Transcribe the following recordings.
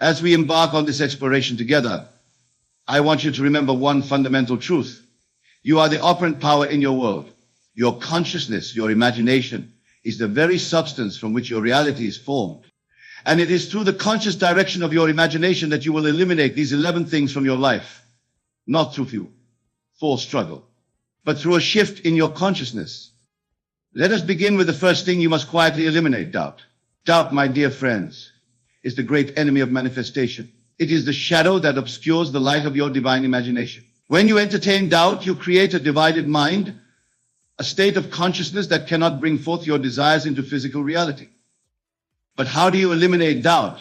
As we embark on this exploration together, I want you to remember one fundamental truth. You are the operant power in your world. Your consciousness, your imagination, is the very substance from which your reality is formed. And it is through the conscious direction of your imagination that you will eliminate these 11 things from your life. Not through forced struggle, but through a shift in your consciousness. Let us begin with the first thing you must quietly eliminate: doubt. Doubt, my dear friends, is the great enemy of manifestation. It is the shadow that obscures the light of your divine imagination. When you entertain doubt, you create a divided mind, a state of consciousness that cannot bring forth your desires into physical reality. But how do you eliminate doubt?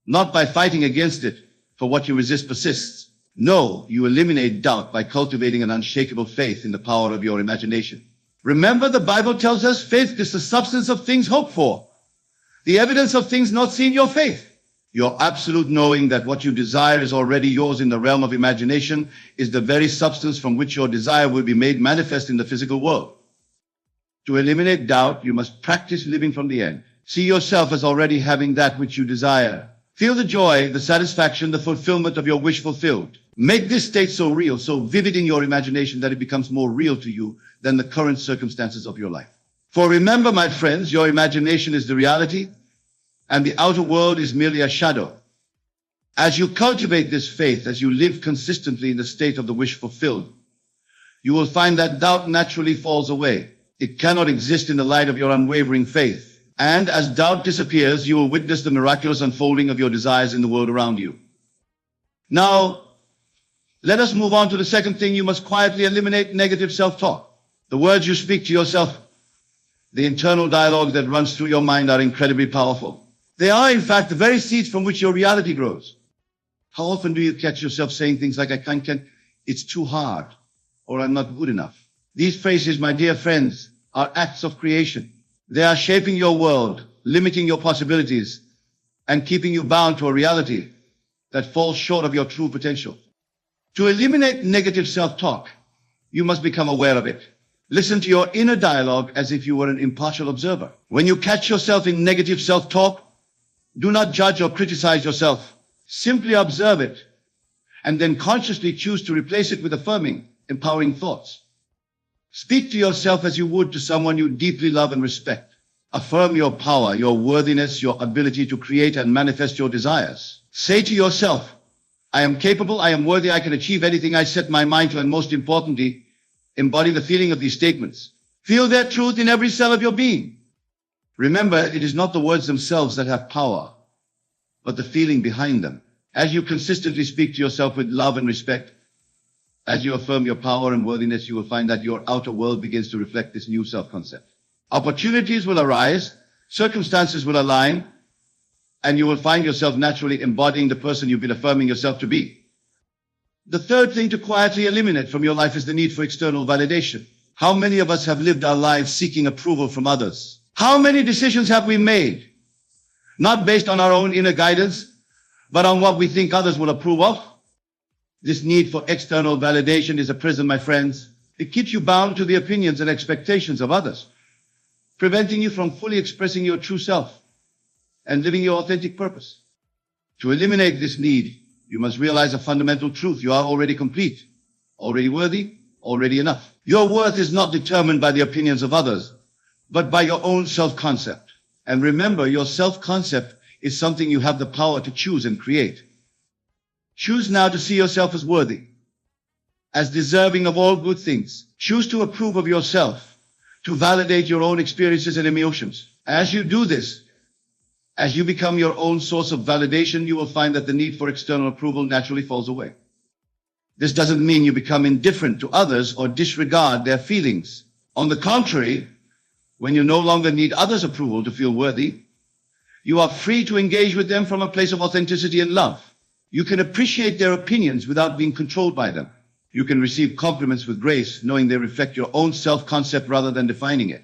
Not by fighting against it, for what you resist persists. No, you eliminate doubt by cultivating an unshakable faith in the power of your imagination. Remember, the Bible tells us faith is the substance of things hoped for, the evidence of things not seen. Your faith, your absolute knowing that what you desire is already yours in the realm of imagination, is the very substance from which your desire will be made manifest in the physical world. To eliminate doubt, you must practice living from the end. See yourself as already having that which you desire. Feel the joy, the satisfaction, the fulfillment of your wish fulfilled. Make this state so real, so vivid in your imagination that it becomes more real to you than the current circumstances of your life. For remember, my friends, your imagination is the reality, and the outer world is merely a shadow. As you cultivate this faith, as you live consistently in the state of the wish fulfilled, you will find that doubt naturally falls away. It cannot exist in the light of your unwavering faith. And as doubt disappears, you will witness the miraculous unfolding of your desires in the world around you. Now, let us move on to the second thing you must quietly eliminate: negative self-talk. The words you speak to yourself, the internal dialogue that runs through your mind, are incredibly powerful. They are, in fact, the very seeds from which your reality grows. How often do you catch yourself saying things like, "I can't, it's too hard," or "I'm not good enough"? These phrases, my dear friends, are acts of creation. They are shaping your world, limiting your possibilities, and keeping you bound to a reality that falls short of your true potential. To eliminate negative self-talk, you must become aware of it. Listen to your inner dialogue as if you were an impartial observer. When you catch yourself in negative self-talk, do not judge or criticize yourself. Simply observe it, and then consciously choose to replace it with affirming, empowering thoughts. Speak to yourself as you would to someone you deeply love and respect. Affirm your power, your worthiness, your ability to create and manifest your desires. Say to yourself, "I am capable, I am worthy, I can achieve anything I set my mind to," and most importantly, embody the feeling of these statements. Feel their truth in every cell of your being. Remember, it is not the words themselves that have power, but the feeling behind them. As you consistently speak to yourself with love and respect, as you affirm your power and worthiness, you will find that your outer world begins to reflect this new self-concept. Opportunities will arise, circumstances will align, and you will find yourself naturally embodying the person you've been affirming yourself to be. The third thing to quietly eliminate from your life is the need for external validation. How many of us have lived our lives seeking approval from others? How many decisions have we made, not based on our own inner guidance, but on what we think others will approve of? This need for external validation is a prison, my friends. It keeps you bound to the opinions and expectations of others, preventing you from fully expressing your true self and living your authentic purpose. To eliminate this need, you must realize a fundamental truth: you are already complete, already worthy, already enough. Your worth is not determined by the opinions of others, but by your own self-concept. And remember, your self-concept is something you have the power to choose and create. Choose now to see yourself as worthy, as deserving of all good things. Choose to approve of yourself, to validate your own experiences and emotions. As you do this, as you become your own source of validation, you will find that the need for external approval naturally falls away. This doesn't mean you become indifferent to others or disregard their feelings. On the contrary, when you no longer need others' approval to feel worthy, you are free to engage with them from a place of authenticity and love. You can appreciate their opinions without being controlled by them. You can receive compliments with grace, knowing they reflect your own self-concept rather than defining it.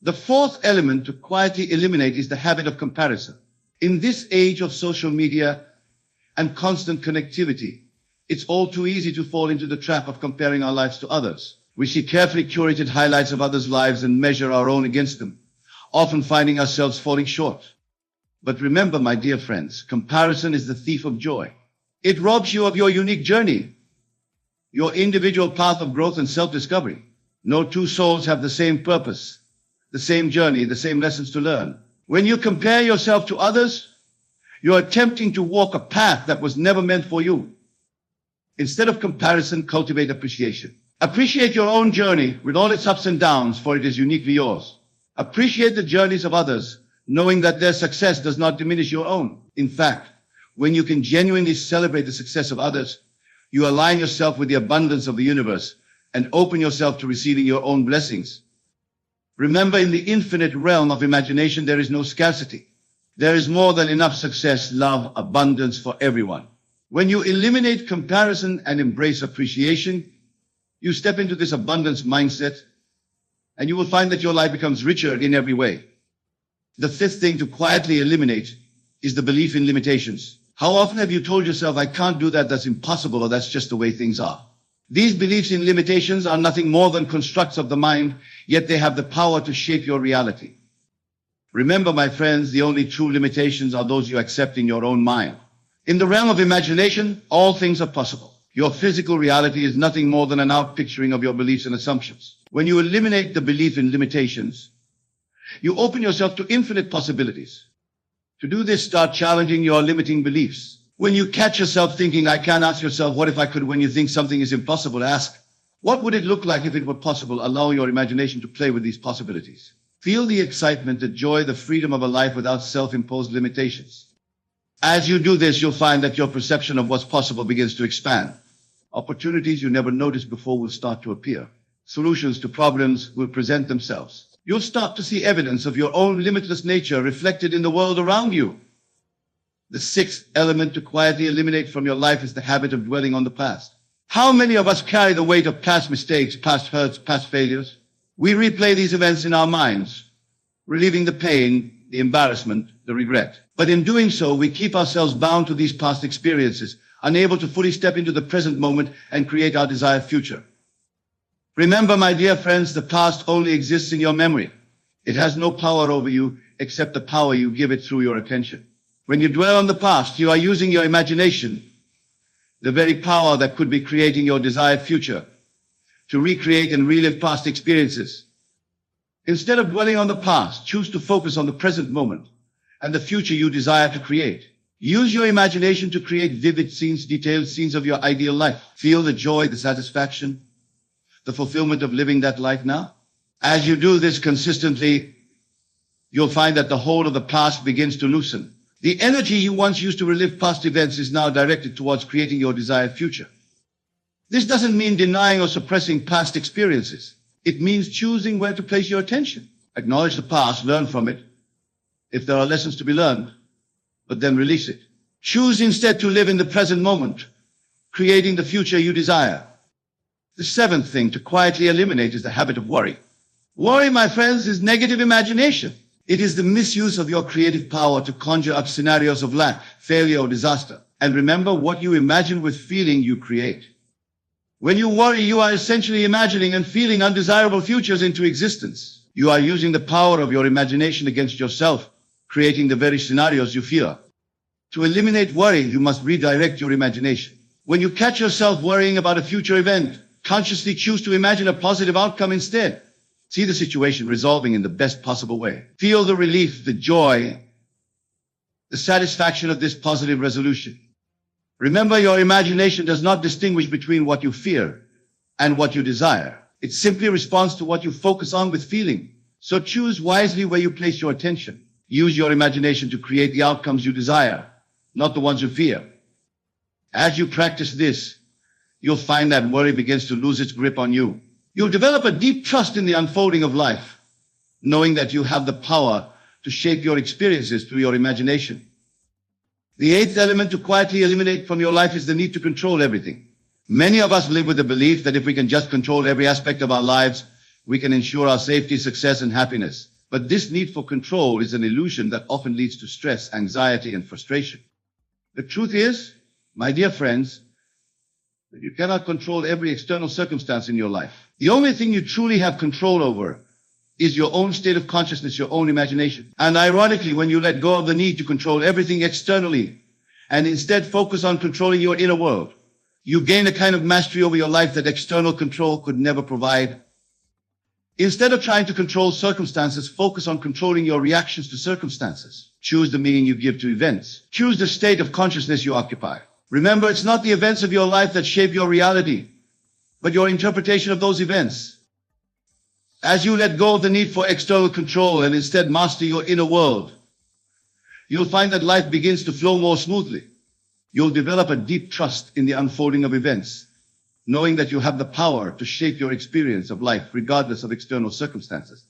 The fourth element to quietly eliminate is the habit of comparison. In this age of social media and constant connectivity, it's all too easy to fall into the trap of comparing our lives to others. We see carefully curated highlights of others' lives and measure our own against them, often finding ourselves falling short. But remember, my dear friends, comparison is the thief of joy. It robs you of your unique journey, your individual path of growth and self-discovery. No two souls have the same purpose, the same journey, the same lessons to learn. When you compare yourself to others, you're attempting to walk a path that was never meant for you. Instead of comparison, cultivate appreciation. Appreciate your own journey with all its ups and downs, for it is uniquely yours. Appreciate the journeys of others, knowing that their success does not diminish your own. In fact, when you can genuinely celebrate the success of others, you align yourself with the abundance of the universe and open yourself to receiving your own blessings. Remember, in the infinite realm of imagination, there is no scarcity. There is more than enough success, love, abundance for everyone. When you eliminate comparison and embrace appreciation, you step into this abundance mindset, and you will find that your life becomes richer in every way. The fifth thing to quietly eliminate is the belief in limitations. How often have you told yourself, I can't do that, that's impossible, or that's just the way things are? These beliefs in limitations are nothing more than constructs of the mind, yet they have the power to shape your reality. Remember, my friends, the only true limitations are those you accept in your own mind. In the realm of imagination, all things are possible. Your physical reality is nothing more than an outpicturing of your beliefs and assumptions. When you eliminate the belief in limitations, you open yourself to infinite possibilities. To do this, start challenging your limiting beliefs. When you catch yourself thinking, I can't, ask yourself, what if I could? When you think something is impossible, ask, what would it look like if it were possible? Allow your imagination to play with these possibilities. Feel the excitement, the joy, the freedom of a life without self-imposed limitations. As you do this, you'll find that your perception of what's possible begins to expand. Opportunities you never noticed before will start to appear. Solutions to problems will present themselves. You'll start to see evidence of your own limitless nature reflected in the world around you. The sixth element to quietly eliminate from your life is the habit of dwelling on the past. How many of us carry the weight of past mistakes, past hurts, past failures? We replay these events in our minds, relieving the pain, the embarrassment, the regret. But in doing so, we keep ourselves bound to these past experiences, unable to fully step into the present moment and create our desired future. Remember, my dear friends, the past only exists in your memory. It has no power over you except the power you give it through your attention. When you dwell on the past, you are using your imagination, the very power that could be creating your desired future, to recreate and relive past experiences. Instead of dwelling on the past, choose to focus on the present moment and the future you desire to create. Use your imagination to create vivid scenes, detailed scenes of your ideal life. Feel the joy, the satisfaction, the fulfillment of living that life now. As you do this consistently, you'll find that the hold of the past begins to loosen. The energy you once used to relive past events is now directed towards creating your desired future. This doesn't mean denying or suppressing past experiences. It means choosing where to place your attention. Acknowledge the past, learn from it, if there are lessons to be learned, but then release it. Choose instead to live in the present moment, creating the future you desire. The seventh thing to quietly eliminate is the habit of worry. Worry, my friends, is negative imagination. It is the misuse of your creative power to conjure up scenarios of lack, failure, or disaster. And remember, what you imagine with feeling, you create. When you worry, you are essentially imagining and feeling undesirable futures into existence. You are using the power of your imagination against yourself, creating the very scenarios you fear. To eliminate worry, you must redirect your imagination. When you catch yourself worrying about a future event, consciously choose to imagine a positive outcome instead. See the situation resolving in the best possible way. Feel the relief, the joy, the satisfaction of this positive resolution. Remember, your imagination does not distinguish between what you fear and what you desire. It simply responds to what you focus on with feeling. So choose wisely where you place your attention. Use your imagination to create the outcomes you desire, not the ones you fear. As you practice this, you'll find that worry begins to lose its grip on you. You'll develop a deep trust in the unfolding of life, knowing that you have the power to shape your experiences through your imagination. The eighth element to quietly eliminate from your life is the need to control everything. Many of us live with the belief that if we can just control every aspect of our lives, we can ensure our safety, success, and happiness. But this need for control is an illusion that often leads to stress, anxiety, and frustration. The truth is, my dear friends, that you cannot control every external circumstance in your life. The only thing you truly have control over is your own state of consciousness, your own imagination. And ironically, when you let go of the need to control everything externally and instead focus on controlling your inner world, you gain a kind of mastery over your life that external control could never provide. Instead of trying to control circumstances, focus on controlling your reactions to circumstances. Choose the meaning you give to events. Choose the state of consciousness you occupy. Remember, it's not the events of your life that shape your reality, but your interpretation of those events. As you let go of the need for external control and instead master your inner world, you'll find that life begins to flow more smoothly. You'll develop a deep trust in the unfolding of events, knowing that you have the power to shape your experience of life regardless of external circumstances.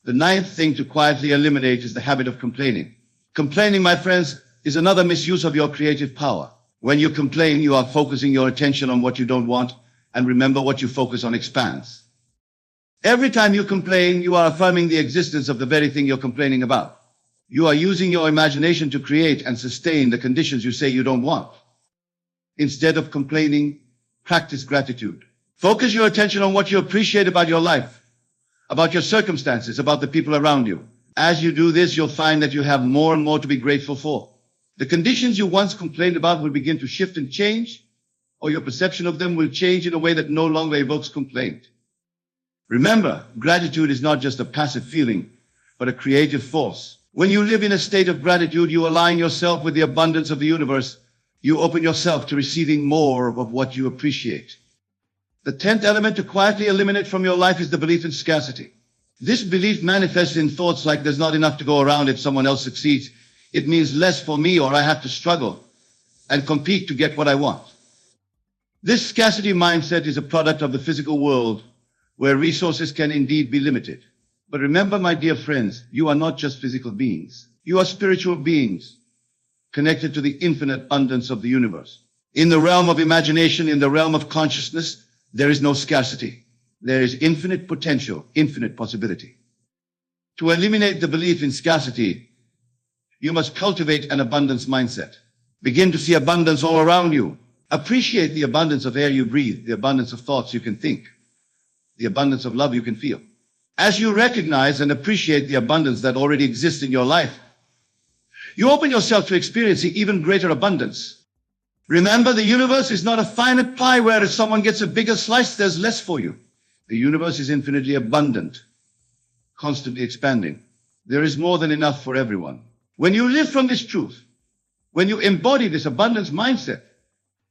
The ninth thing to quietly eliminate is the habit of complaining. Complaining, my friends, is another misuse of your creative power. When you complain, you are focusing your attention on what you don't want, and remember, what you focus on expands. Every time you complain, you are affirming the existence of the very thing you're complaining about. You are using your imagination to create and sustain the conditions you say you don't want. Instead of complaining, practice gratitude. Focus your attention on what you appreciate about your life, about your circumstances, about the people around you. As you do this, you'll find that you have more and more to be grateful for. The conditions you once complained about will begin to shift and change, or your perception of them will change in a way that no longer evokes complaint. Remember, gratitude is not just a passive feeling, but a creative force. When you live in a state of gratitude, you align yourself with the abundance of the universe. You open yourself to receiving more of what you appreciate. The 10th element to quietly eliminate from your life is the belief in scarcity. This belief manifests in thoughts like there's not enough to go around if someone else succeeds. It means less for me, or I have to struggle and compete to get what I want. This scarcity mindset is a product of the physical world, where resources can indeed be limited. But remember, my dear friends, you are not just physical beings. You are spiritual beings, connected to the infinite abundance of the universe. In the realm of imagination, in the realm of consciousness, there is no scarcity. There is infinite potential, infinite possibility. To eliminate the belief in scarcity, you must cultivate an abundance mindset. Begin to see abundance all around you. Appreciate the abundance of air you breathe, the abundance of thoughts you can think, the abundance of love you can feel. As you recognize and appreciate the abundance that already exists in your life, you open yourself to experiencing even greater abundance. Remember, the universe is not a finite pie where if someone gets a bigger slice, there's less for you. The universe is infinitely abundant, constantly expanding. There is more than enough for everyone. When you live from this truth, when you embody this abundance mindset,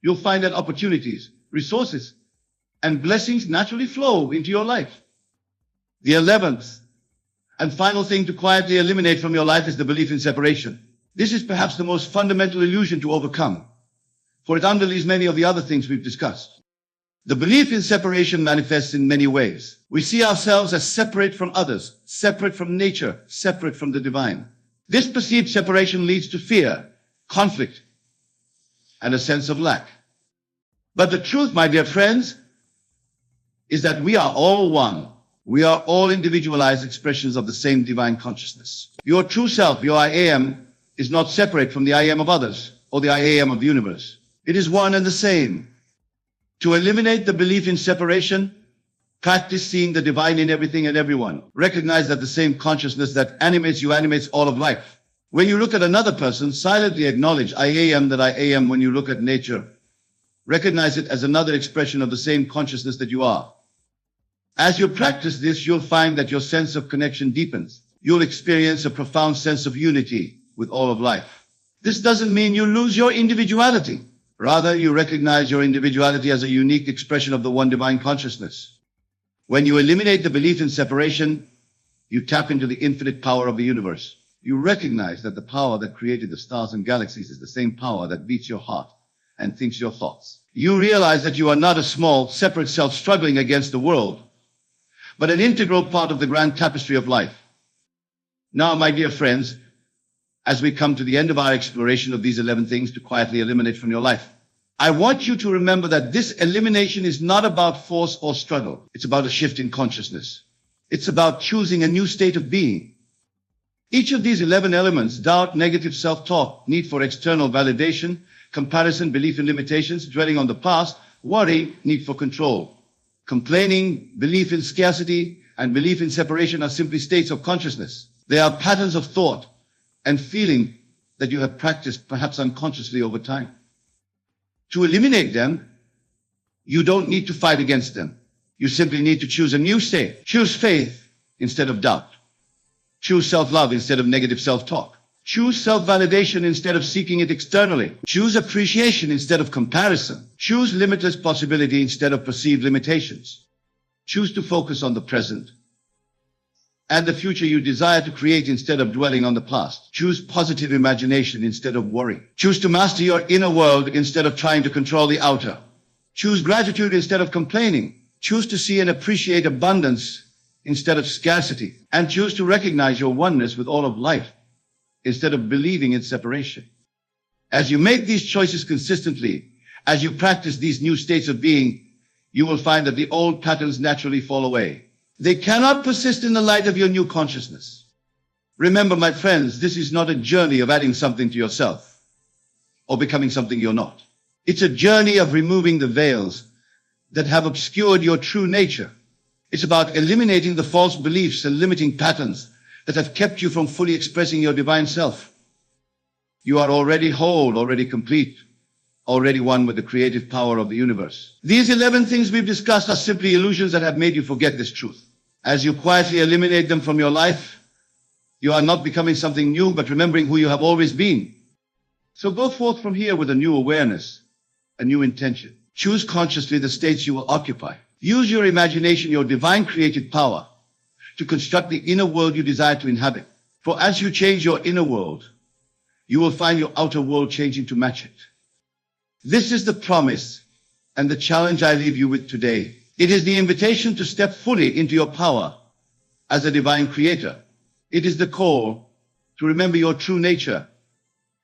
you'll find that opportunities, resources, and blessings naturally flow into your life. The 11th and final thing to quietly eliminate from your life is the belief in separation. This is perhaps the most fundamental illusion to overcome, for it underlies many of the other things we've discussed. The belief in separation manifests in many ways. We see ourselves as separate from others, separate from nature, separate from the divine. This perceived separation leads to fear, conflict, and a sense of lack. But the truth, my dear friends, is that we are all one. We are all individualized expressions of the same divine consciousness. Your true self, your I am, is not separate from the I am of others or the I am of the universe. It is one and the same. To eliminate the belief in separation, practice seeing the divine in everything and everyone. Recognize that the same consciousness that animates you animates all of life. When you look at another person, silently acknowledge I am that I am. When you look at nature, recognize it as another expression of the same consciousness that you are. As you practice this, you'll find that your sense of connection deepens. You'll experience a profound sense of unity with all of life. This doesn't mean you lose your individuality. Rather, you recognize your individuality as a unique expression of the one divine consciousness. When you eliminate the belief in separation, you tap into the infinite power of the universe. You recognize that the power that created the stars and galaxies is the same power that beats your heart and thinks your thoughts. You realize that you are not a small, separate self struggling against the world, but an integral part of the grand tapestry of life. Now, my dear friends, as we come to the end of our exploration of these 11 things to quietly eliminate from your life, I want you to remember that this elimination is not about force or struggle. It's about a shift in consciousness. It's about choosing a new state of being. Each of these 11 elements, doubt, negative self-talk, need for external validation, comparison, belief in limitations, dwelling on the past, worry, need for control, complaining, belief in scarcity, and belief in separation are simply states of consciousness. They are patterns of thought and feeling that you have practiced perhaps unconsciously over time. To eliminate them, you don't need to fight against them. You simply need to choose a new state. Choose faith instead of doubt. Choose self-love instead of negative self-talk. Choose self-validation instead of seeking it externally. Choose appreciation instead of comparison. Choose limitless possibility instead of perceived limitations. Choose to focus on the present and the future you desire to create instead of dwelling on the past. Choose positive imagination instead of worry. Choose to master your inner world instead of trying to control the outer. Choose gratitude instead of complaining. Choose to see and appreciate abundance instead of scarcity. And choose to recognize your oneness with all of life instead of believing in separation. As you make these choices consistently, as you practice these new states of being, you will find that the old patterns naturally fall away. They cannot persist in the light of your new consciousness. Remember, my friends, this is not a journey of adding something to yourself or becoming something you're not. It's a journey of removing the veils that have obscured your true nature. It's about eliminating the false beliefs and limiting patterns that have kept you from fully expressing your divine self. You are already whole, already complete, already one with the creative power of the universe. These 11 things we've discussed are simply illusions that have made you forget this truth. As you quietly eliminate them from your life, you are not becoming something new, but remembering who you have always been. So go forth from here with a new awareness, a new intention. Choose consciously the states you will occupy. Use your imagination, your divine creative power, to construct the inner world you desire to inhabit. For as you change your inner world, you will find your outer world changing to match it. This is the promise and the challenge I leave you with today. It is the invitation to step fully into your power as a divine creator. It is the call to remember your true nature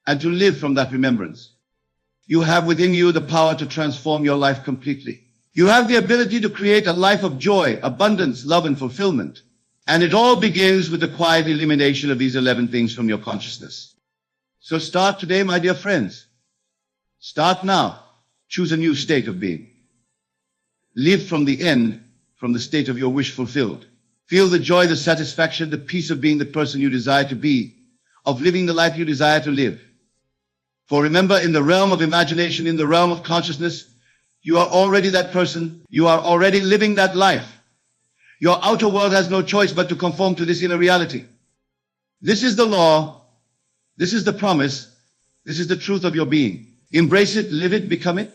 and to live from that remembrance. You have within you the power to transform your life completely. You have the ability to create a life of joy, abundance, love, and fulfillment. And it all begins with the quiet elimination of these 11 things from your consciousness. So start today, my dear friends. Start now. Choose a new state of being. Live from the end, from the state of your wish fulfilled. Feel the joy, the satisfaction, the peace of being the person you desire to be, of living the life you desire to live. For remember, in the realm of imagination, in the realm of consciousness, you are already that person. You are already living that life. Your outer world has no choice but to conform to this inner reality. This is the law. This is the promise. This is the truth of your being. Embrace it, live it, become it.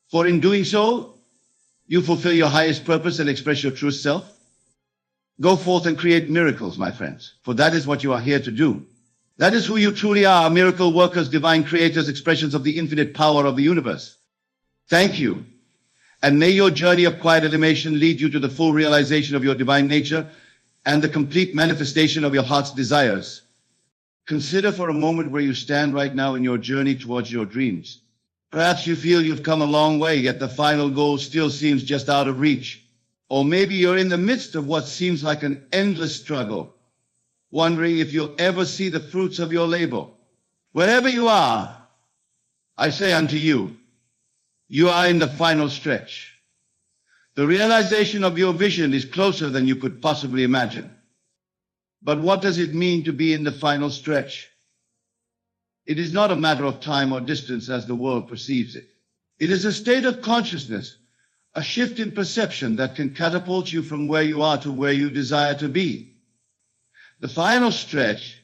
For in doing so, you fulfill your highest purpose and express your true self. Go forth and create miracles, my friends, for that is what you are here to do. That is who you truly are, miracle workers, divine creators, expressions of the infinite power of the universe. Thank you. And may your journey of quiet elimination lead you to the full realization of your divine nature and the complete manifestation of your heart's desires. Consider for a moment where you stand right now in your journey towards your dreams. Perhaps you feel you've come a long way, yet the final goal still seems just out of reach. Or maybe you're in the midst of what seems like an endless struggle, wondering if you'll ever see the fruits of your labor. Wherever you are, I say unto you, you are in the final stretch. The realization of your vision is closer than you could possibly imagine. But what does it mean to be in the final stretch? It is not a matter of time or distance as the world perceives it. It is a state of consciousness, a shift in perception that can catapult you from where you are to where you desire to be. The final stretch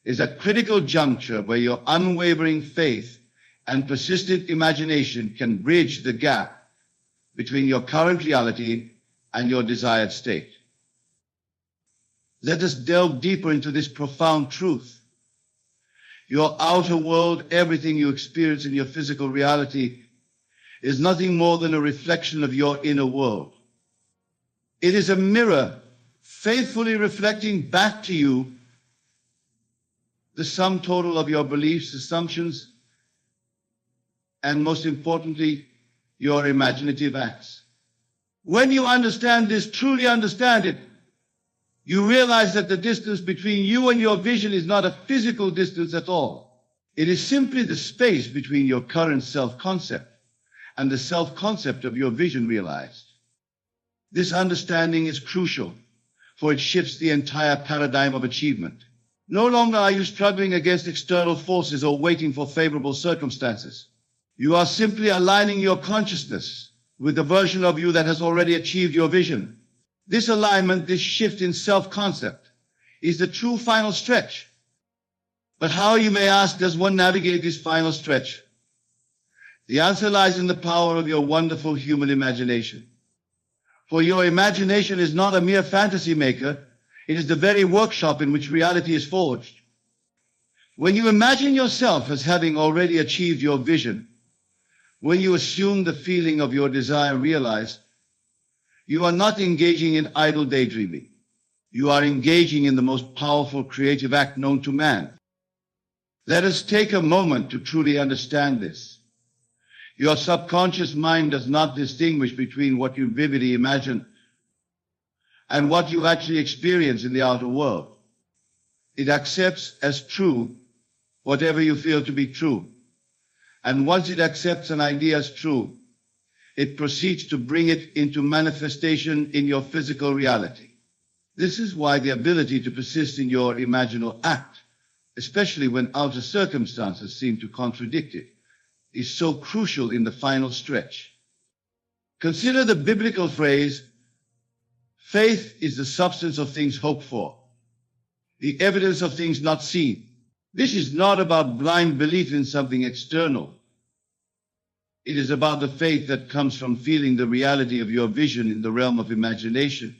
is a critical juncture where your unwavering faith and persistent imagination can bridge the gap between your current reality and your desired state. Let us delve deeper into this profound truth. Your outer world, everything you experience in your physical reality, is nothing more than a reflection of your inner world. It is a mirror faithfully reflecting back to you the sum total of your beliefs, assumptions, and most importantly, your imaginative acts. When you understand this, truly understand it, you realize that the distance between you and your vision is not a physical distance at all. It is simply the space between your current self-concept and the self-concept of your vision realized. This understanding is crucial, for it shifts the entire paradigm of achievement. No longer are you struggling against external forces or waiting for favorable circumstances. You are simply aligning your consciousness with the version of you that has already achieved your vision. This alignment, this shift in self-concept, is the true final stretch. But how, you may ask, does one navigate this final stretch? The answer lies in the power of your wonderful human imagination. For your imagination is not a mere fantasy maker, it is the very workshop in which reality is forged. When you imagine yourself as having already achieved your vision, when you assume the feeling of your desire realized, you are not engaging in idle daydreaming. You are engaging in the most powerful creative act known to man. Let us take a moment to truly understand this. Your subconscious mind does not distinguish between what you vividly imagine and what you actually experience in the outer world. It accepts as true whatever you feel to be true. And once it accepts an idea as true, it proceeds to bring it into manifestation in your physical reality. This is why the ability to persist in your imaginal act, especially when outer circumstances seem to contradict it, is so crucial in the final stretch. Consider the biblical phrase, faith is the substance of things hoped for, the evidence of things not seen. This is not about blind belief in something external. It is about the faith that comes from feeling the reality of your vision in the realm of imagination,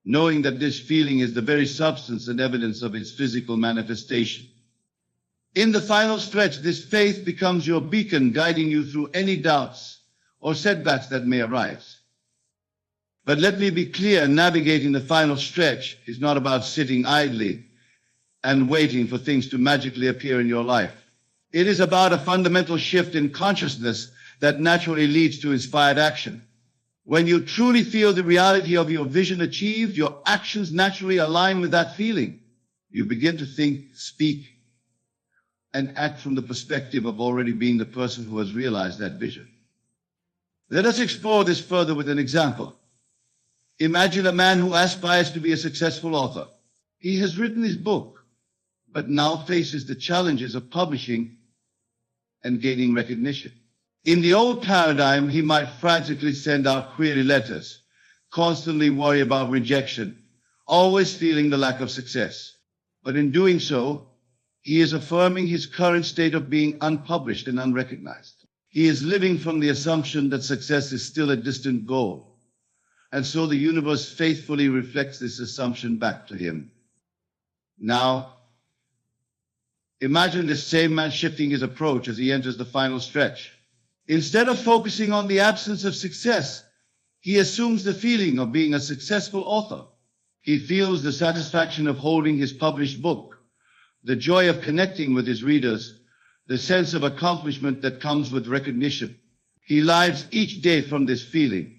knowing that this feeling is the very substance and evidence of its physical manifestation. In the final stretch, this faith becomes your beacon, guiding you through any doubts or setbacks that may arise. But let me be clear, navigating the final stretch is not about sitting idly and waiting for things to magically appear in your life. It is about a fundamental shift in consciousness that naturally leads to inspired action. When you truly feel the reality of your vision achieved, your actions naturally align with that feeling. You begin to think, speak, and act from the perspective of already being the person who has realized that vision. Let us explore this further with an example. Imagine a man who aspires to be a successful author. He has written his book, but now faces the challenges of publishing and gaining recognition. In the old paradigm, he might frantically send out query letters, constantly worry about rejection, always feeling the lack of success. But in doing so, he is affirming his current state of being unpublished and unrecognized. He is living from the assumption that success is still a distant goal. And so the universe faithfully reflects this assumption back to him. Now, imagine this same man shifting his approach as he enters the final stretch. Instead of focusing on the absence of success, he assumes the feeling of being a successful author. He feels the satisfaction of holding his published book, the joy of connecting with his readers, the sense of accomplishment that comes with recognition. He lives each day from this feeling,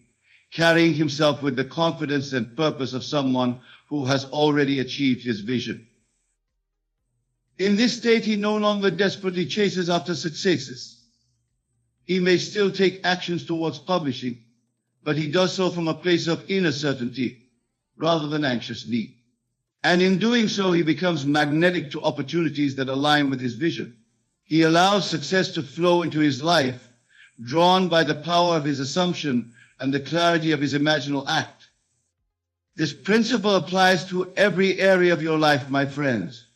carrying himself with the confidence and purpose of someone who has already achieved his vision. In this state, he no longer desperately chases after successes. He may still take actions towards publishing, but he does so from a place of inner certainty rather than anxious need. And in doing so, he becomes magnetic to opportunities that align with his vision. He allows success to flow into his life, drawn by the power of his assumption and the clarity of his imaginal act. This principle applies to every area of your life, my friends.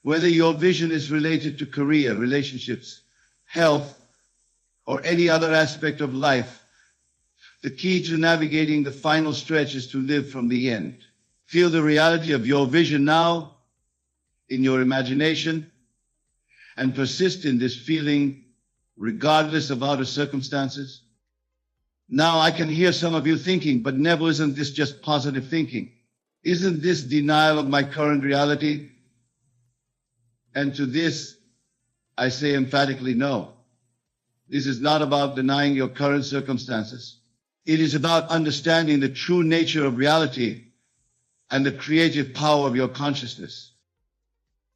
Whether your vision is related to career, relationships, health, or any other aspect of life, the key to navigating the final stretch is to live from the end. Feel the reality of your vision now in your imagination and persist in this feeling regardless of outer circumstances. Now I can hear some of you thinking, but Neville, isn't this just positive thinking? Isn't this denial of my current reality? And to this, I say emphatically no. This is not about denying your current circumstances. It is about understanding the true nature of reality and the creative power of your consciousness.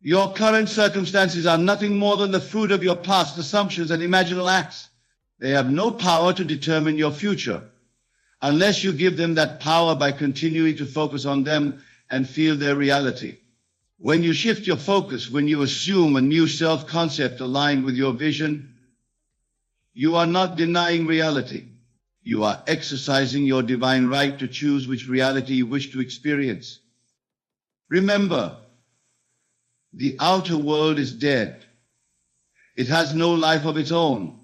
Your current circumstances are nothing more than the fruit of your past assumptions and imaginal acts. They have no power to determine your future. unless you give them that power by continuing to focus on them and feel their reality. When you shift your focus, when you assume a new self-concept aligned with your vision, you are not denying reality. You are exercising your divine right to choose which reality you wish to experience. Remember, the outer world is dead. It has no life of its own.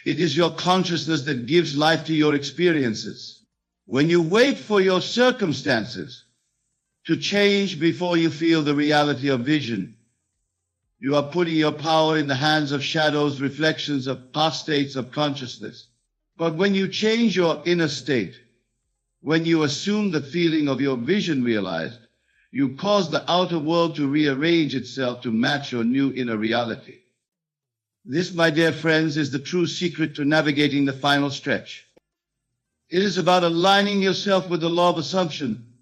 It is your consciousness that gives life to your experiences. When you wait for your circumstances to change before you feel the reality of vision, you are putting your power in the hands of shadows, reflections of past states of consciousness. But when you change your inner state, when you assume the feeling of your vision realized, you cause the outer world to rearrange itself to match your new inner reality. This, my dear friends, is the true secret to navigating the final stretch. It is about aligning yourself with the law of assumption,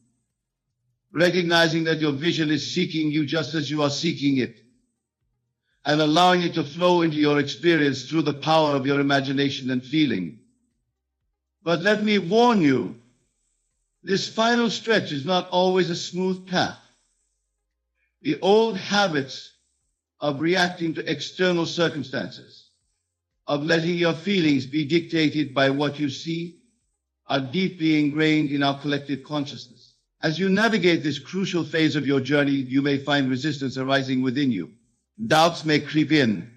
recognizing that your vision is seeking you just as you are seeking it, and allowing it to flow into your experience through the power of your imagination and feeling. But let me warn you, this final stretch is not always a smooth path. The old habits of reacting to external circumstances, of letting your feelings be dictated by what you see, are deeply ingrained in our collective consciousness. As you navigate this crucial phase of your journey, you may find resistance arising within you. Doubts may creep in.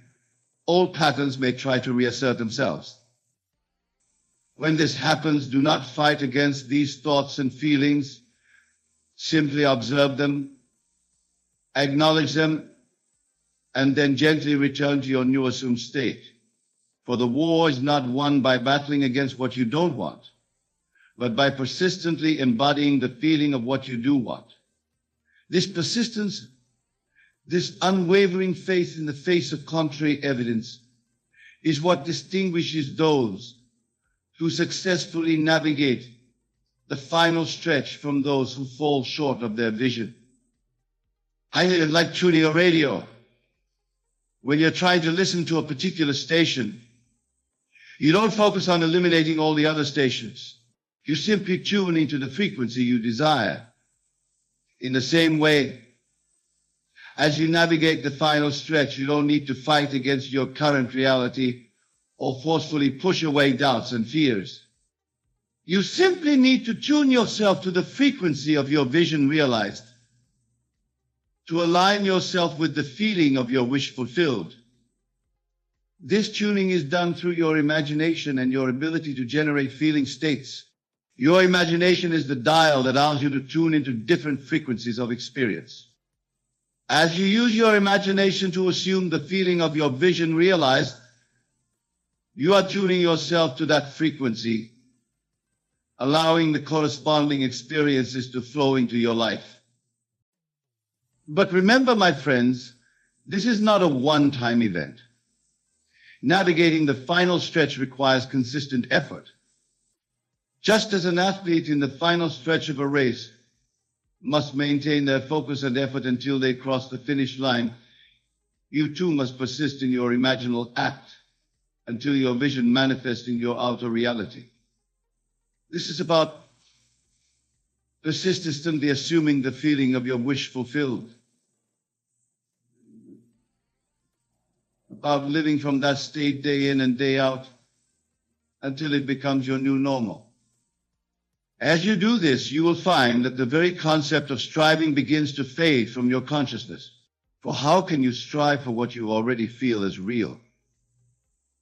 Old patterns may try to reassert themselves. When this happens, do not fight against these thoughts and feelings. Simply observe them, acknowledge them, and then gently return to your new assumed state. For the war is not won by battling against what you don't want, but by persistently embodying the feeling of what you do want. This persistence, this unwavering faith in the face of contrary evidence, is what distinguishes those who successfully navigate the final stretch from those who fall short of their vision. I like tuning a radio. When you're trying to listen to a particular station, you don't focus on eliminating all the other stations. You simply tune into the frequency you desire. In the same way, as you navigate the final stretch, you don't need to fight against your current reality or forcefully push away doubts and fears. You simply need to tune yourself to the frequency of your vision realized, to align yourself with the feeling of your wish fulfilled. This tuning is done through your imagination and your ability to generate feeling states. Your imagination is the dial that allows you to tune into different frequencies of experience. As you use your imagination to assume the feeling of your vision realized, you are tuning yourself to that frequency, allowing the corresponding experiences to flow into your life. But remember, my friends, this is not a one-time event. Navigating the final stretch requires consistent effort. Just as an athlete in the final stretch of a race must maintain their focus and effort until they cross the finish line, you too must persist in your imaginal act until your vision manifests in your outer reality. This is about persistently assuming the feeling of your wish fulfilled, about living from that state day in and day out until it becomes your new normal. As you do this, you will find that the very concept of striving begins to fade from your consciousness. For how can you strive for what you already feel as real?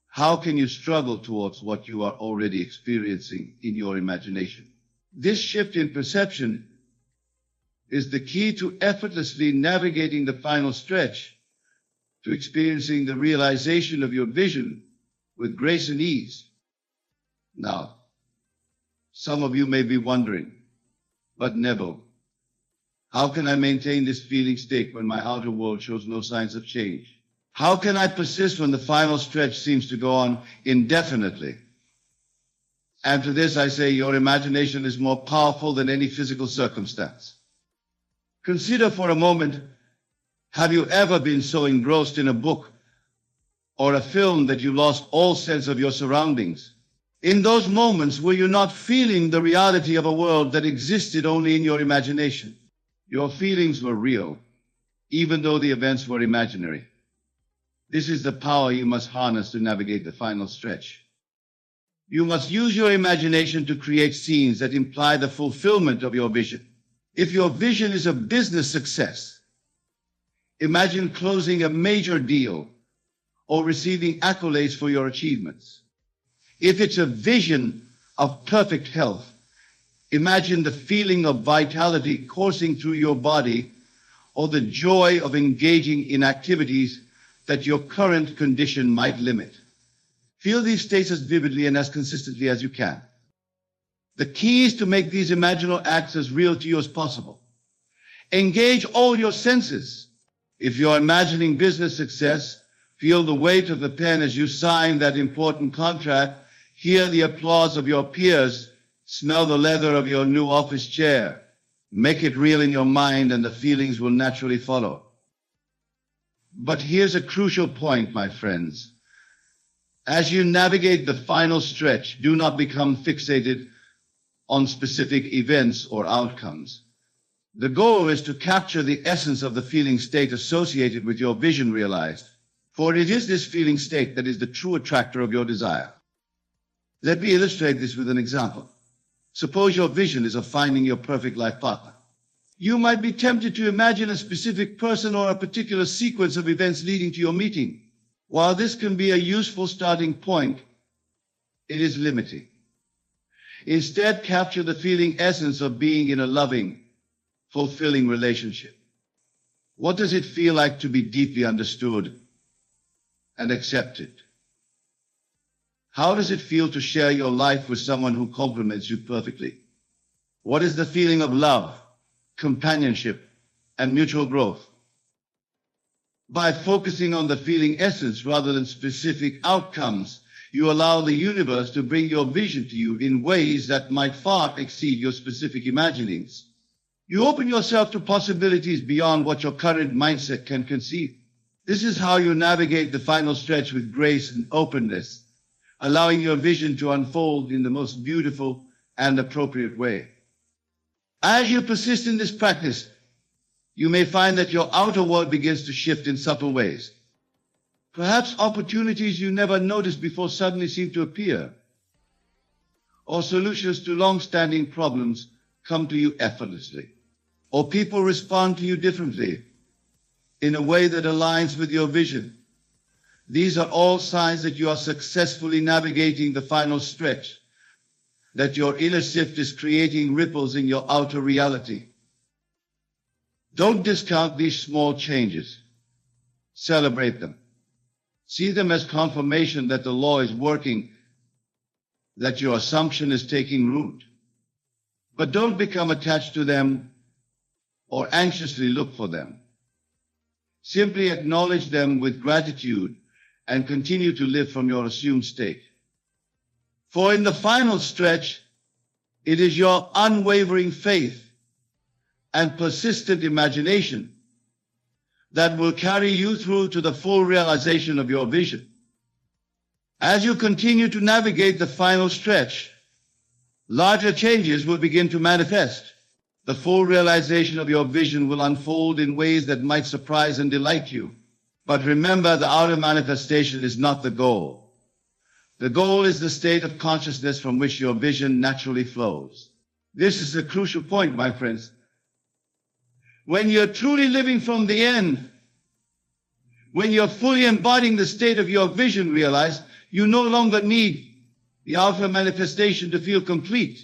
How can you struggle towards what you are already experiencing in your imagination? This shift in perception is the key to effortlessly navigating the final stretch, to experiencing the realization of your vision with grace and ease. Now, some of you may be wondering, but Neville, how can I maintain this feeling state when my outer world shows no signs of change? How can I persist when the final stretch seems to go on indefinitely? And to this I say, your imagination is more powerful than any physical circumstance. Consider for a moment, have you ever been so engrossed in a book or a film that you lost all sense of your surroundings? In those moments, were you not feeling the reality of a world that existed only in your imagination? Your feelings were real, even though the events were imaginary. This is the power you must harness to navigate the final stretch. You must use your imagination to create scenes that imply the fulfillment of your vision. If your vision is a business success, imagine closing a major deal or receiving accolades for your achievements. If it's a vision of perfect health, imagine the feeling of vitality coursing through your body or the joy of engaging in activities that your current condition might limit. Feel these states as vividly and as consistently as you can. The key is to make these imaginal acts as real to you as possible. Engage all your senses. If you're imagining business success, feel the weight of the pen as you sign that important contract, hear the applause of your peers, smell the leather of your new office chair. Make it real in your mind and the feelings will naturally follow. But here's a crucial point, my friends. As you navigate the final stretch, do not become fixated on specific events or outcomes. The goal is to capture the essence of the feeling state associated with your vision realized, for it is this feeling state that is the true attractor of your desire. Let me illustrate this with an example. Suppose your vision is of finding your perfect life partner. You might be tempted to imagine a specific person or a particular sequence of events leading to your meeting. While this can be a useful starting point, it is limiting. Instead, capture the feeling essence of being in a loving, fulfilling relationship. What does it feel like to be deeply understood and accepted? How does it feel to share your life with someone who complements you perfectly? What is the feeling of love, companionship, and mutual growth? By focusing on the feeling essence rather than specific outcomes, you allow the universe to bring your vision to you in ways that might far exceed your specific imaginings. You open yourself to possibilities beyond what your current mindset can conceive. This is how you navigate the final stretch with grace and openness, allowing your vision to unfold in the most beautiful and appropriate way. As you persist in this practice, you may find that your outer world begins to shift in subtle ways. Perhaps opportunities you never noticed before suddenly seem to appear, or solutions to long-standing problems come to you effortlessly, or people respond to you differently in a way that aligns with your vision. These are all signs that you are successfully navigating the final stretch, that your inner shift is creating ripples in your outer reality. Don't discount these small changes. Celebrate them. See them as confirmation that the law is working, that your assumption is taking root. But don't become attached to them or anxiously look for them. Simply acknowledge them with gratitude and continue to live from your assumed state. For in the final stretch, it is your unwavering faith and persistent imagination that will carry you through to the full realization of your vision. As you continue to navigate the final stretch, larger changes will begin to manifest. The full realization of your vision will unfold in ways that might surprise and delight you. But remember, the outer manifestation is not the goal. The goal is the state of consciousness from which your vision naturally flows. This is a crucial point, my friends. When you're truly living from the end, when you're fully embodying the state of your vision realized, you no longer need the outer manifestation to feel complete.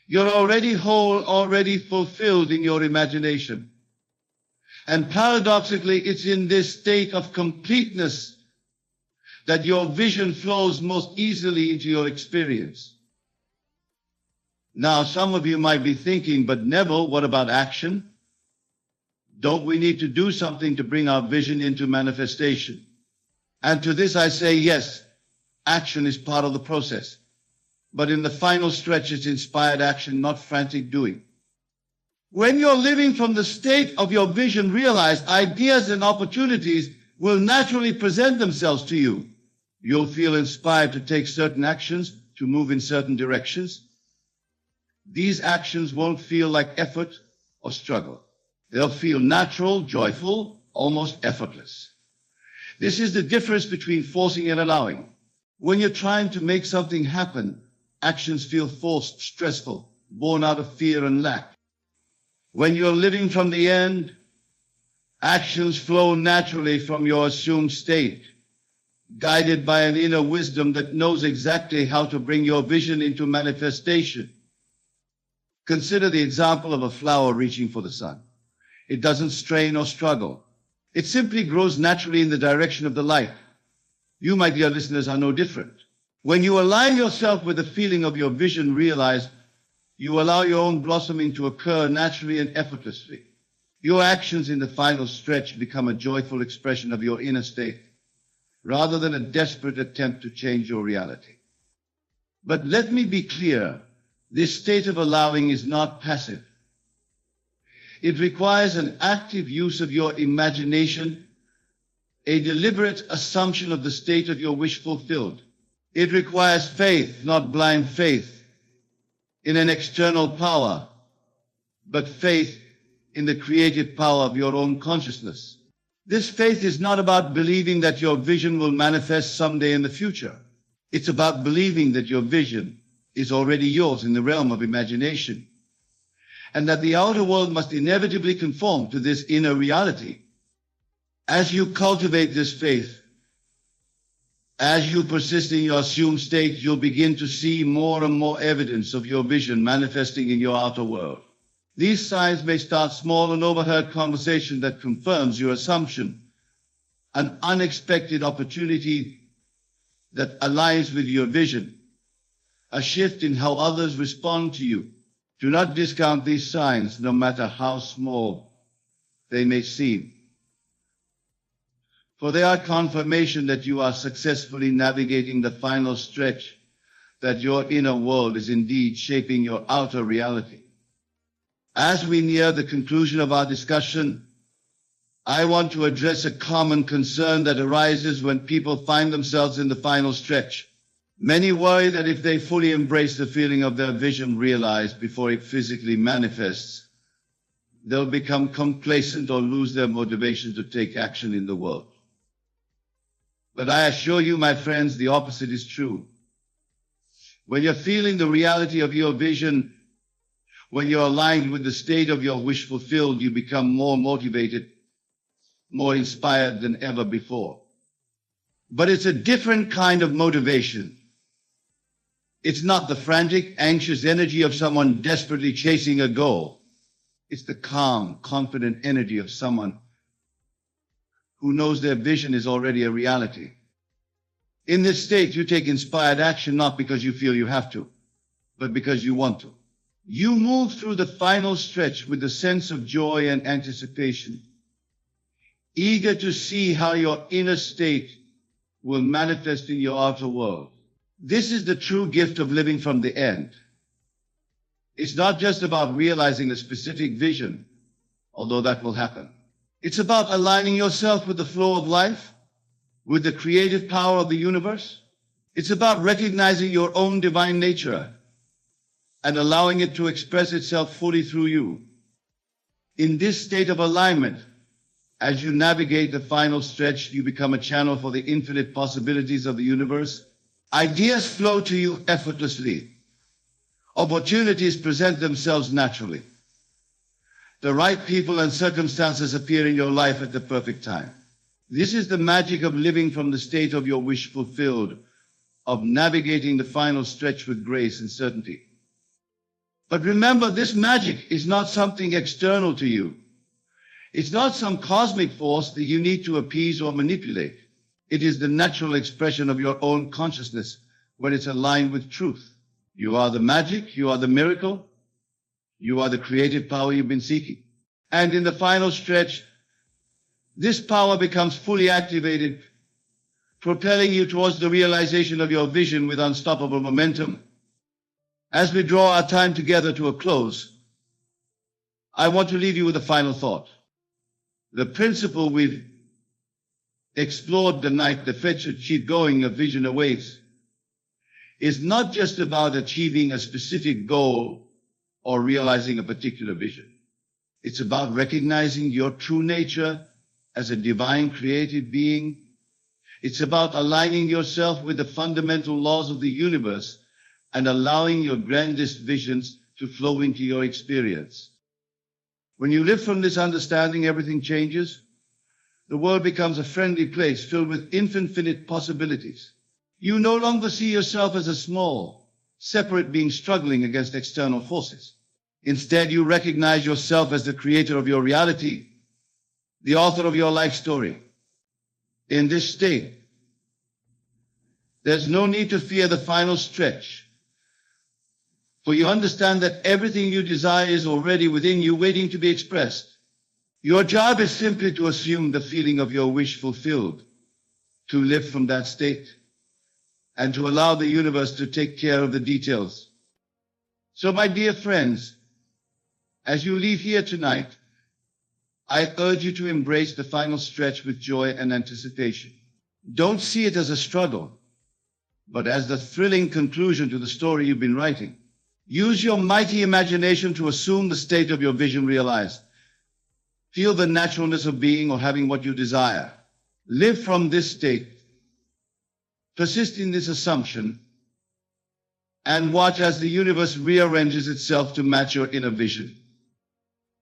You're already whole, already fulfilled in your imagination. And paradoxically, it's in this state of completeness that your vision flows most easily into your experience. Now, some of you might be thinking, but Neville, what about action? Don't we need to do something to bring our vision into manifestation? And to this I say, yes, action is part of the process. But in the final stretch, it's inspired action, not frantic doing. When you're living from the state of your vision realized, ideas and opportunities will naturally present themselves to you. You'll feel inspired to take certain actions, to move in certain directions, these actions won't feel like effort or struggle. They'll feel natural, joyful, almost effortless. This is the difference between forcing and allowing. When you're trying to make something happen, actions feel forced, stressful, born out of fear and lack. When you're living from the end, actions flow naturally from your assumed state, guided by an inner wisdom that knows exactly how to bring your vision into manifestation. Consider the example of a flower reaching for the sun. It doesn't strain or struggle. It simply grows naturally in the direction of the light. You, my dear listeners, are no different. When you align yourself with the feeling of your vision realized, you allow your own blossoming to occur naturally and effortlessly. Your actions in the final stretch become a joyful expression of your inner state, rather than a desperate attempt to change your reality. But let me be clear, this state of allowing is not passive. It requires an active use of your imagination, a deliberate assumption of the state of your wish fulfilled. It requires faith, not blind faith, in an external power, but faith in the creative power of your own consciousness. This faith is not about believing that your vision will manifest someday in the future. It's about believing that your vision is already yours in the realm of imagination, and that the outer world must inevitably conform to this inner reality. As you cultivate this faith, as you persist in your assumed state, you'll begin to see more and more evidence of your vision manifesting in your outer world. These signs may start small, an overheard conversation that confirms your assumption, an unexpected opportunity that aligns with your vision, a shift in how others respond to you. Do not discount these signs, no matter how small they may seem, for they are confirmation that you are successfully navigating the final stretch, that your inner world is indeed shaping your outer reality. As we near the conclusion of our discussion, I want to address a common concern that arises when people find themselves in the final stretch. Many worry that if they fully embrace the feeling of their vision realized before it physically manifests, they'll become complacent or lose their motivation to take action in the world. But I assure you, my friends, the opposite is true. When you're feeling the reality of your vision, when you're aligned with the state of your wish fulfilled, you become more motivated, more inspired than ever before. But it's a different kind of motivation. It's not the frantic, anxious energy of someone desperately chasing a goal. It's the calm, confident energy of someone who knows their vision is already a reality. In this state, you take inspired action not because you feel you have to, but because you want to. You move through the final stretch with a sense of joy and anticipation, eager to see how your inner state will manifest in your outer world. This is the true gift of living from the end. It's not just about realizing a specific vision, although that will happen. It's about aligning yourself with the flow of life, with the creative power of the universe. It's about recognizing your own divine nature and allowing it to express itself fully through you. In this state of alignment, as you navigate the final stretch, you become a channel for the infinite possibilities of the universe. Ideas flow to you effortlessly. Opportunities present themselves naturally. The right people and circumstances appear in your life at the perfect time. This is the magic of living from the state of your wish fulfilled, of navigating the final stretch with grace and certainty. But remember, this magic is not something external to you. It's not some cosmic force that you need to appease or manipulate. It is the natural expression of your own consciousness when it's aligned with truth. You are the magic, you are the miracle, you are the creative power you've been seeking. And in the final stretch, this power becomes fully activated, propelling you towards the realization of your vision with unstoppable momentum. As we draw our time together to a close, I want to leave you with a final thought. The principle we've explored tonight, the fetch achieve going, a vision awaits, is not just about achieving a specific goal or realizing a particular vision. It's about recognizing your true nature as a divine created being. It's about aligning yourself with the fundamental laws of the universe and allowing your grandest visions to flow into your experience. When you live from this understanding, everything changes. The world becomes a friendly place filled with infinite possibilities. You no longer see yourself as a small, separate being struggling against external forces. Instead, you recognize yourself as the creator of your reality, the author of your life story. In this state, there's no need to fear the final stretch, for you understand that everything you desire is already within you, waiting to be expressed. Your job is simply to assume the feeling of your wish fulfilled, to live from that state, and to allow the universe to take care of the details. So, my dear friends, as you leave here tonight, I urge you to embrace the final stretch with joy and anticipation. Don't see it as a struggle, but as the thrilling conclusion to the story you've been writing. Use your mighty imagination to assume the state of your vision realized. Feel the naturalness of being or having what you desire. Live from this state. Persist in this assumption and watch as the universe rearranges itself to match your inner vision.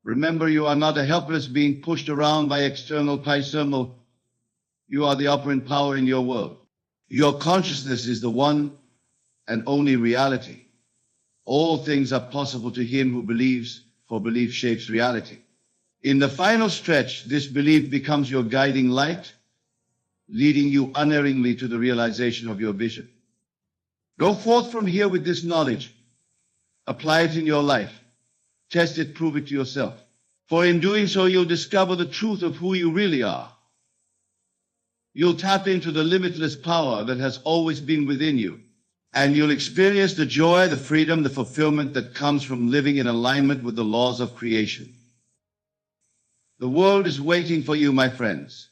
Remember, you are not a helpless being pushed around by external turmoil. You are the operant power in your world. Your consciousness is the one and only reality. All things are possible to him who believes, for belief shapes reality. In the final stretch, this belief becomes your guiding light, leading you unerringly to the realization of your vision. Go forth from here with this knowledge. Apply it in your life. Test it, prove it to yourself. For in doing so, you'll discover the truth of who you really are. You'll tap into the limitless power that has always been within you. And you'll experience the joy, the freedom, the fulfillment that comes from living in alignment with the laws of creation. The world is waiting for you, my friends,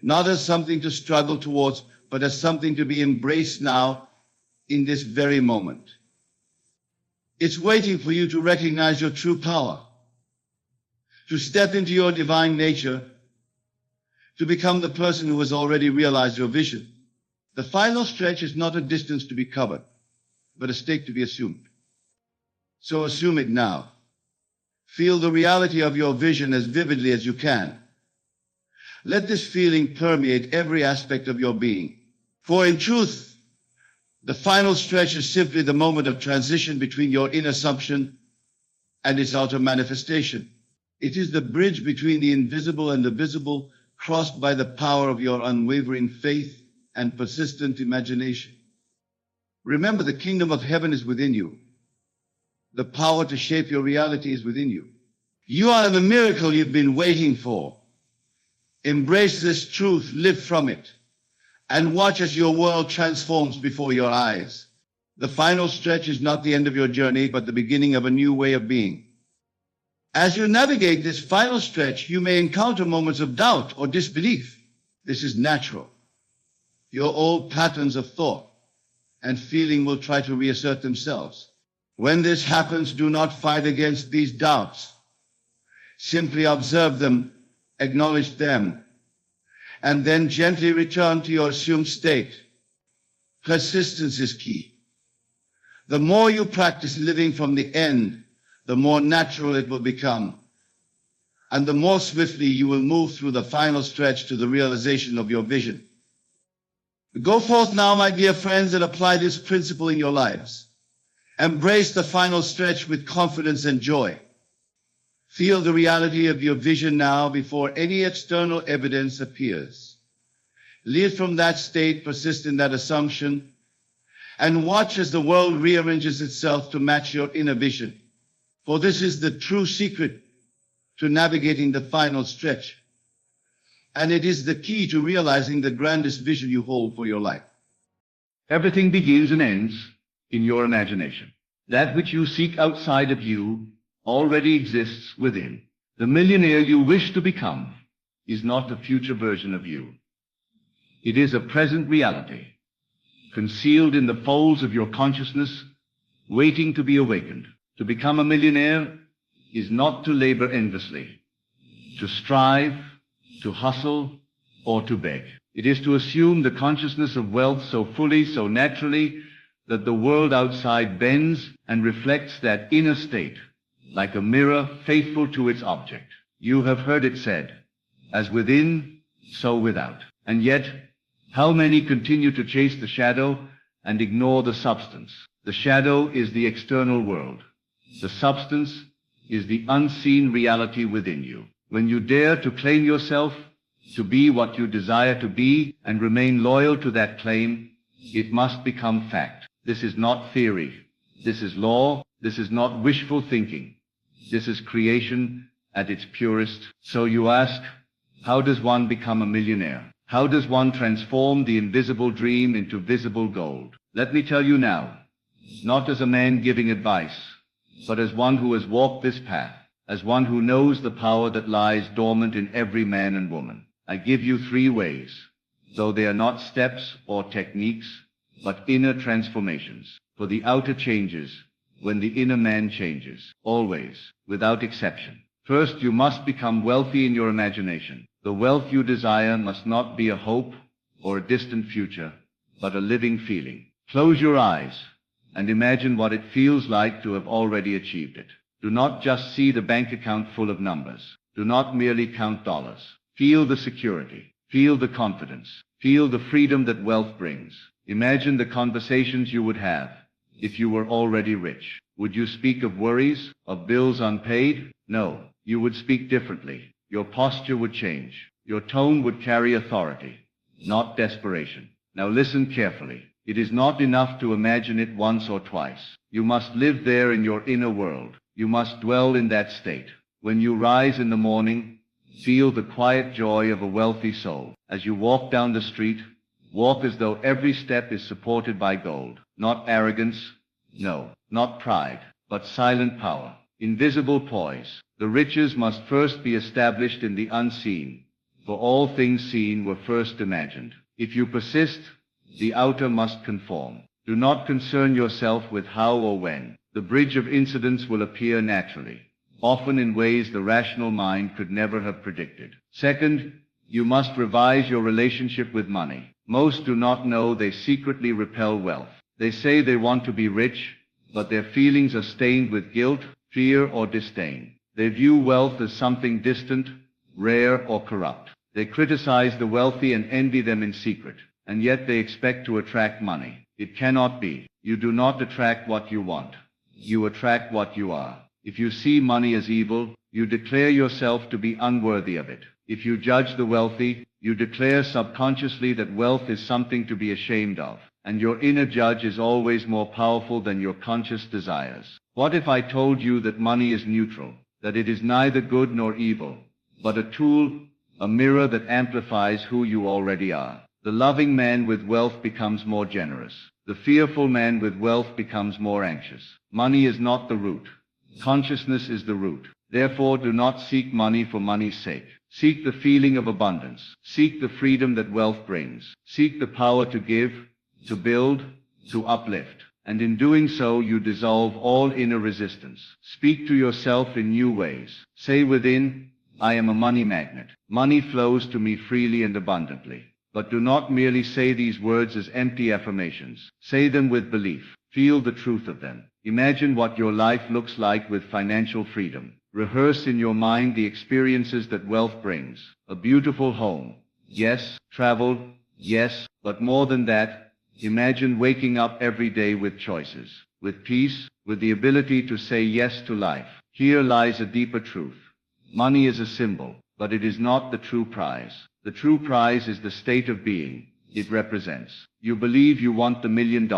not as something to struggle towards, but as something to be embraced now in this very moment. It's waiting for you to recognize your true power, to step into your divine nature, to become the person who has already realized your vision. The final stretch is not a distance to be covered, but a state to be assumed. So assume it now. Feel the reality of your vision as vividly as you can. Let this feeling permeate every aspect of your being. For in truth, the final stretch is simply the moment of transition between your inner assumption and its outer manifestation. It is the bridge between the invisible and the visible, crossed by the power of your unwavering faith and persistent imagination. Remember, the kingdom of heaven is within you. The power to shape your reality is within you. You are the miracle you've been waiting for. Embrace this truth, live from it, and watch as your world transforms before your eyes. The final stretch is not the end of your journey, but the beginning of a new way of being. As you navigate this final stretch, you may encounter moments of doubt or disbelief. This is natural. Your old patterns of thought and feeling will try to reassert themselves. When this happens, do not fight against these doubts. Simply observe them, acknowledge them, and then gently return to your assumed state. Persistence is key. The more you practice living from the end, the more natural it will become, and the more swiftly you will move through the final stretch to the realization of your vision. Go forth now, my dear friends, and apply this principle in your lives. Embrace the final stretch with confidence and joy. Feel the reality of your vision now before any external evidence appears. Live from that state, persist in that assumption, and watch as the world rearranges itself to match your inner vision. For this is the true secret to navigating the final stretch. And it is the key to realizing the grandest vision you hold for your life. Everything begins and ends in your imagination. That which you seek outside of you already exists within. The millionaire you wish to become is not a future version of you. It is a present reality. concealed in the folds of your consciousness, waiting to be awakened. To become a millionaire is not to labor endlessly, to strive, to hustle, or to beg. It is to assume the consciousness of wealth so fully, so naturally, that the world outside bends and reflects that inner state, like a mirror faithful to its object. You have heard it said, as within, so without. And yet, how many continue to chase the shadow and ignore the substance? The shadow is the external world. The substance is the unseen reality within you. When you dare to claim yourself to be what you desire to be and remain loyal to that claim, it must become fact. This is not theory. This is law. This is not wishful thinking. This is creation at its purest. So you ask, how does one become a millionaire? How does one transform the invisible dream into visible gold? Let me tell you now, not as a man giving advice, but as one who has walked this path, as one who knows the power that lies dormant in every man and woman. I give you 3 ways, though they are not steps or techniques, but inner transformations. For the outer changes when the inner man changes, always, without exception. First, you must become wealthy in your imagination. The wealth you desire must not be a hope or a distant future, but a living feeling. Close your eyes and imagine what it feels like to have already achieved it. Do not just see the bank account full of numbers. Do not merely count dollars. Feel the security. Feel the confidence. Feel the freedom that wealth brings. Imagine the conversations you would have if you were already rich. Would you speak of worries, of bills unpaid? No, you would speak differently. Your posture would change. Your tone would carry authority, not desperation. Now listen carefully. It is not enough to imagine it once or twice. You must live there in your inner world. You must dwell in that state. When you rise in the morning, feel the quiet joy of a wealthy soul. As you walk down the street, walk as though every step is supported by gold. Not arrogance, no, not pride, but silent power, invisible poise. The riches must first be established in the unseen, for all things seen were first imagined. If you persist, the outer must conform. Do not concern yourself with how or when. The bridge of incidents will appear naturally, often in ways the rational mind could never have predicted. Second, you must revise your relationship with money. Most do not know they secretly repel wealth. They say they want to be rich, but their feelings are stained with guilt, fear, or disdain. They view wealth as something distant, rare, or corrupt. They criticize the wealthy and envy them in secret, and yet they expect to attract money. It cannot be. You do not attract what you want. You attract what you are. If you see money as evil, you declare yourself to be unworthy of it. If you judge the wealthy, you declare subconsciously that wealth is something to be ashamed of, and your inner judge is always more powerful than your conscious desires. What if I told you that money is neutral, that it is neither good nor evil, but a tool, a mirror that amplifies who you already are? The loving man with wealth becomes more generous. The fearful man with wealth becomes more anxious. Money is not the root. Consciousness is the root. Therefore, do not seek money for money's sake. Seek the feeling of abundance. Seek the freedom that wealth brings. Seek the power to give, to build, to uplift. And in doing so, you dissolve all inner resistance. Speak to yourself in new ways. Say within, I am a money magnet. Money flows to me freely and abundantly. But do not merely say these words as empty affirmations. Say them with belief. Feel the truth of them. Imagine what your life looks like with financial freedom. Rehearse in your mind the experiences that wealth brings. A beautiful home. Yes. Travel. Yes. But more than that, imagine waking up every day with choices, with peace, with the ability to say yes to life. Here lies a deeper truth. Money is a symbol, but it is not the true prize. The true prize is the state of being it represents. You believe you want the $1 million.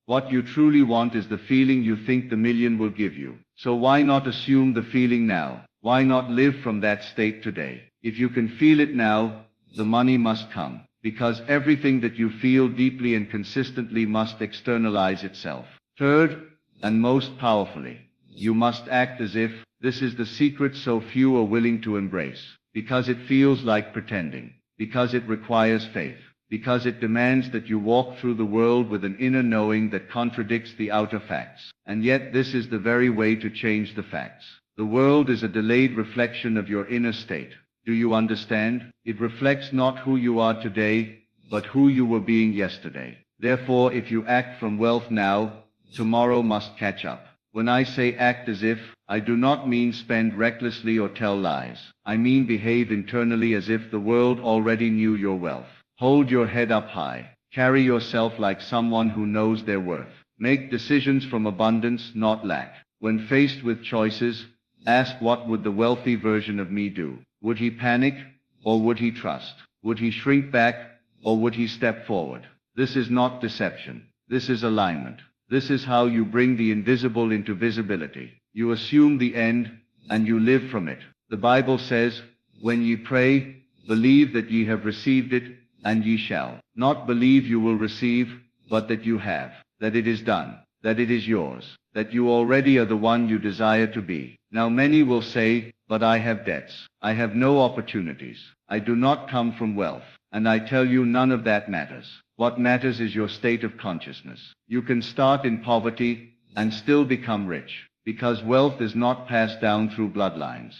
What you truly want is the feeling you think the million will give you. So why not assume the feeling now? Why not live from that state today? If you can feel it now, the money must come. Because everything that you feel deeply and consistently must externalize itself. Third, and most powerfully, you must act as if this is the secret so few are willing to embrace. Because it feels like pretending. Because it requires faith. because it demands that you walk through the world with an inner knowing that contradicts the outer facts. And yet this is the very way to change the facts. The world is a delayed reflection of your inner state. Do you understand? It reflects not who you are today, but who you were being yesterday. Therefore, if you act from wealth now, tomorrow must catch up. When I say act as if, I do not mean spend recklessly or tell lies. I mean behave internally as if the world already knew your wealth. Hold your head up high. Carry yourself like someone who knows their worth. Make decisions from abundance, not lack. When faced with choices, ask what would the wealthy version of me do? Would he panic, or would he trust? Would he shrink back, or would he step forward? This is not deception. This is alignment. This is how you bring the invisible into visibility. You assume the end, and you live from it. The Bible says, when ye pray, believe that ye have received it, and ye shall. Not believe you will receive, but that you have, that it is done, that it is yours, that you already are the one you desire to be. Now many will say, but I have debts. I have no opportunities. I do not come from wealth. And I tell you, none of that matters. What matters is your state of consciousness. You can start in poverty and still become rich, because wealth is not passed down through bloodlines.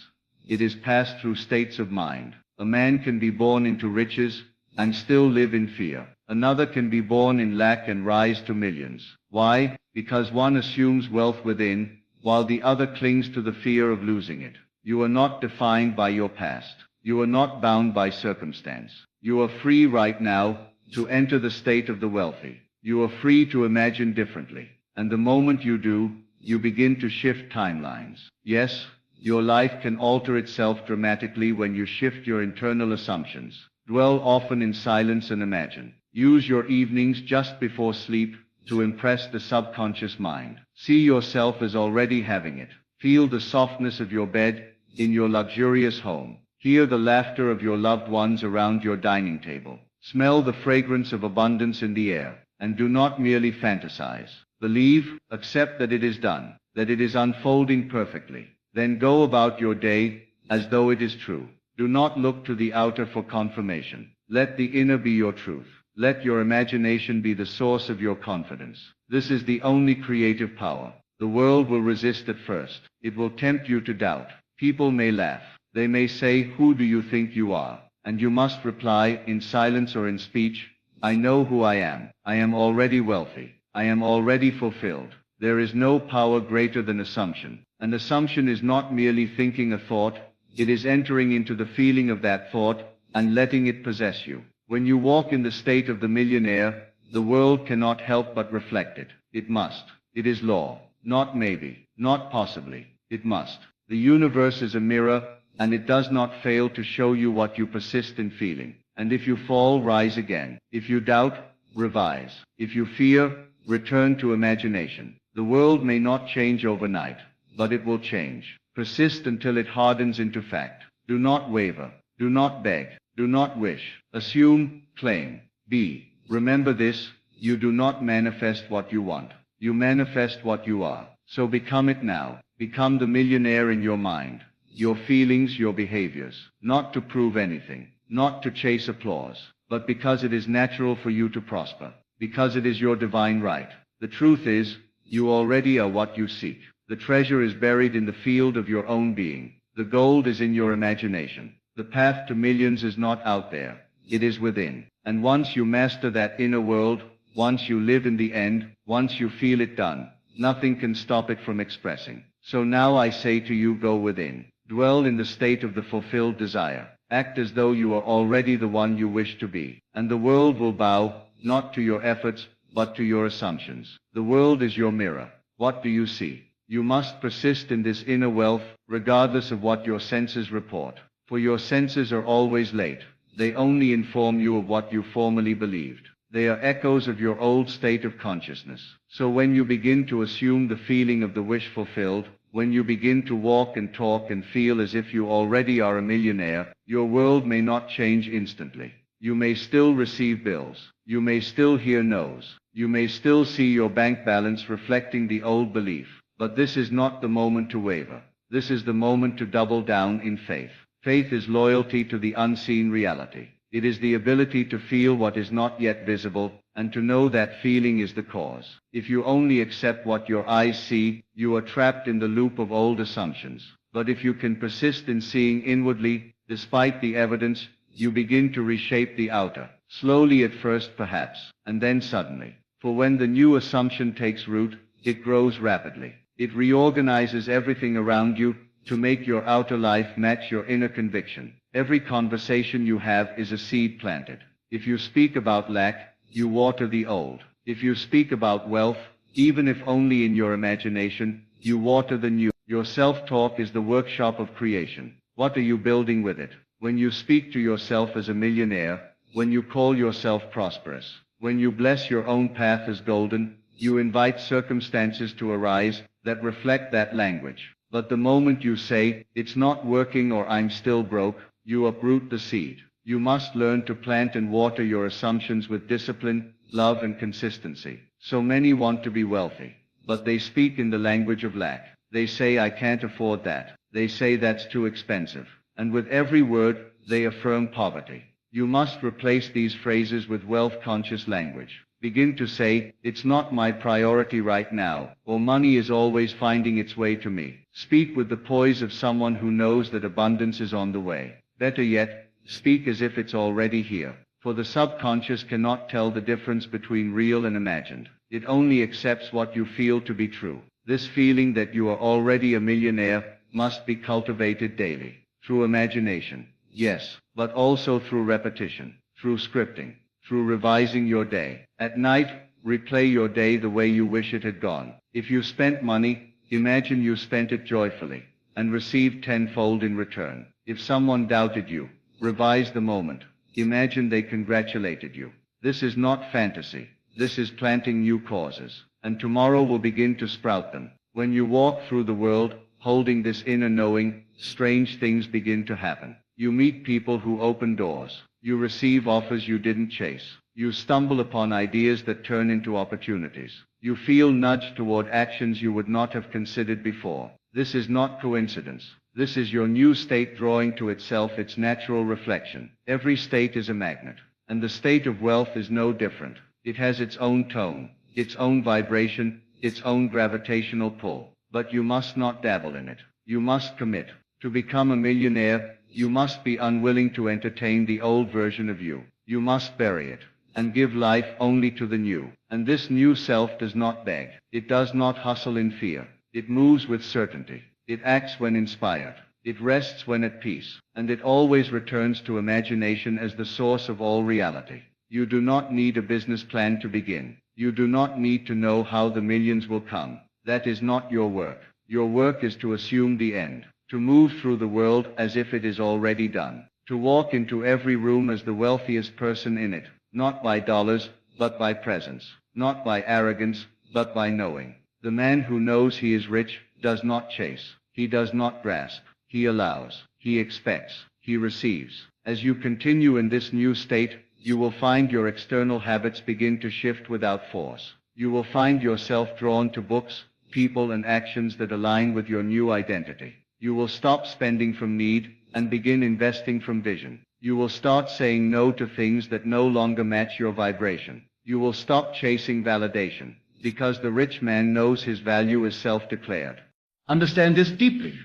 It is passed through states of mind. A man can be born into riches and still live in fear. Another can be born in lack and rise to millions. Why? Because one assumes wealth within, while the other clings to the fear of losing it. You are not defined by your past. You are not bound by circumstance. You are free right now to enter the state of the wealthy. You are free to imagine differently. And the moment you do, you begin to shift timelines. Yes, your life can alter itself dramatically when you shift your internal assumptions. Dwell often in silence and imagine. Use your evenings just before sleep to impress the subconscious mind. See yourself as already having it. Feel the softness of your bed in your luxurious home. Hear the laughter of your loved ones around your dining table. Smell the fragrance of abundance in the air. And do not merely fantasize. Believe, accept that it is done, that it is unfolding perfectly. Then go about your day as though it is true. Do not look to the outer for confirmation. Let the inner be your truth. Let your imagination be the source of your confidence. This is the only creative power. The world will resist at first. It will tempt you to doubt. People may laugh. They may say, who do you think you are? And you must reply, in silence or in speech, I know who I am. I am already wealthy. I am already fulfilled. There is no power greater than assumption. An assumption is not merely thinking a thought, it is entering into the feeling of that thought and letting it possess you. When you walk in the state of the millionaire, the world cannot help but reflect it. It must. It is law. Not maybe. Not possibly. It must. The universe is a mirror, and it does not fail to show you what you persist in feeling. And if you fall, rise again. If you doubt, revise. If you fear, return to imagination. The world may not change overnight, but it will change. Persist until it hardens into fact. Do not waver. Do not beg. Do not wish. Assume, claim, be. Remember this, you do not manifest what you want. You manifest what you are. So become it now. Become the millionaire in your mind, your feelings, your behaviors. Not to prove anything, not to chase applause, but because it is natural for you to prosper. Because it is your divine right. The truth is, you already are what you seek. The treasure is buried in the field of your own being. The gold is in your imagination. The path to millions is not out there. It is within. And once you master that inner world, once you live in the end, once you feel it done, nothing can stop it from expressing. So now I say to you, go within. Dwell in the state of the fulfilled desire. Act as though you are already the one you wish to be. And the world will bow, not to your efforts, but to your assumptions. The world is your mirror. What do you see? You must persist in this inner wealth, regardless of what your senses report. For your senses are always late. They only inform you of what you formerly believed. They are echoes of your old state of consciousness. So when you begin to assume the feeling of the wish fulfilled, when you begin to walk and talk and feel as if you already are a millionaire, your world may not change instantly. You may still receive bills. You may still hear no's. You may still see your bank balance reflecting the old belief. But this is not the moment to waver. This is the moment to double down in faith. Faith is loyalty to the unseen reality. It is the ability to feel what is not yet visible, and to know that feeling is the cause. If you only accept what your eyes see, you are trapped in the loop of old assumptions. But if you can persist in seeing inwardly, despite the evidence, you begin to reshape the outer, slowly at first perhaps, and then suddenly. For when the new assumption takes root, it grows rapidly. It reorganizes everything around you to make your outer life match your inner conviction. Every conversation you have is a seed planted. If you speak about lack, you water the old. If you speak about wealth, even if only in your imagination, you water the new. Your self-talk is the workshop of creation. What are you building with it? When you speak to yourself as a millionaire, when you call yourself prosperous, when you bless your own path as golden, you invite circumstances to arise that reflect that language. But the moment you say, it's not working or I'm still broke, you uproot the seed. You must learn to plant and water your assumptions with discipline, love and consistency. So many want to be wealthy, but they speak in the language of lack. They say I can't afford that. They say that's too expensive. And with every word, they affirm poverty. You must replace these phrases with wealth-conscious language. Begin to say, it's not my priority right now, or money is always finding its way to me. Speak with the poise of someone who knows that abundance is on the way. Better yet, speak as if it's already here. For the subconscious cannot tell the difference between real and imagined. It only accepts what you feel to be true. This feeling that you are already a millionaire must be cultivated daily. Through imagination, yes, but also through repetition, through scripting, through revising your day. At night, replay your day the way you wish it had gone. If you spent money, imagine you spent it joyfully, and received tenfold in return. If someone doubted you, revise the moment. Imagine they congratulated you. This is not fantasy. This is planting new causes, and tomorrow will begin to sprout them. When you walk through the world, holding this inner knowing, strange things begin to happen. You meet people who open doors. You receive offers you didn't chase. You stumble upon ideas that turn into opportunities. You feel nudged toward actions you would not have considered before. This is not coincidence. This is your new state drawing to itself its natural reflection. Every state is a magnet, and the state of wealth is no different. It has its own tone, its own vibration, its own gravitational pull. But you must not dabble in it. You must commit. To become a millionaire, you must be unwilling to entertain the old version of you. You must bury it, and give life only to the new. And this new self does not beg. It does not hustle in fear. It moves with certainty. It acts when inspired. It rests when at peace. And it always returns to imagination as the source of all reality. You do not need a business plan to begin. You do not need to know how the millions will come. That is not your work. Your work is to assume the end, to move through the world as if it is already done, to walk into every room as the wealthiest person in it, not by dollars, but by presence, not by arrogance, but by knowing. The man who knows he is rich does not chase. He does not grasp. He allows. He expects. He receives. As you continue in this new state, you will find your external habits begin to shift without force. You will find yourself drawn to books, people and actions that align with your new identity. You will stop spending from need and begin investing from vision. You will start saying no to things that no longer match your vibration. You will stop chasing validation, because the rich man knows his value is self-declared. Understand this deeply.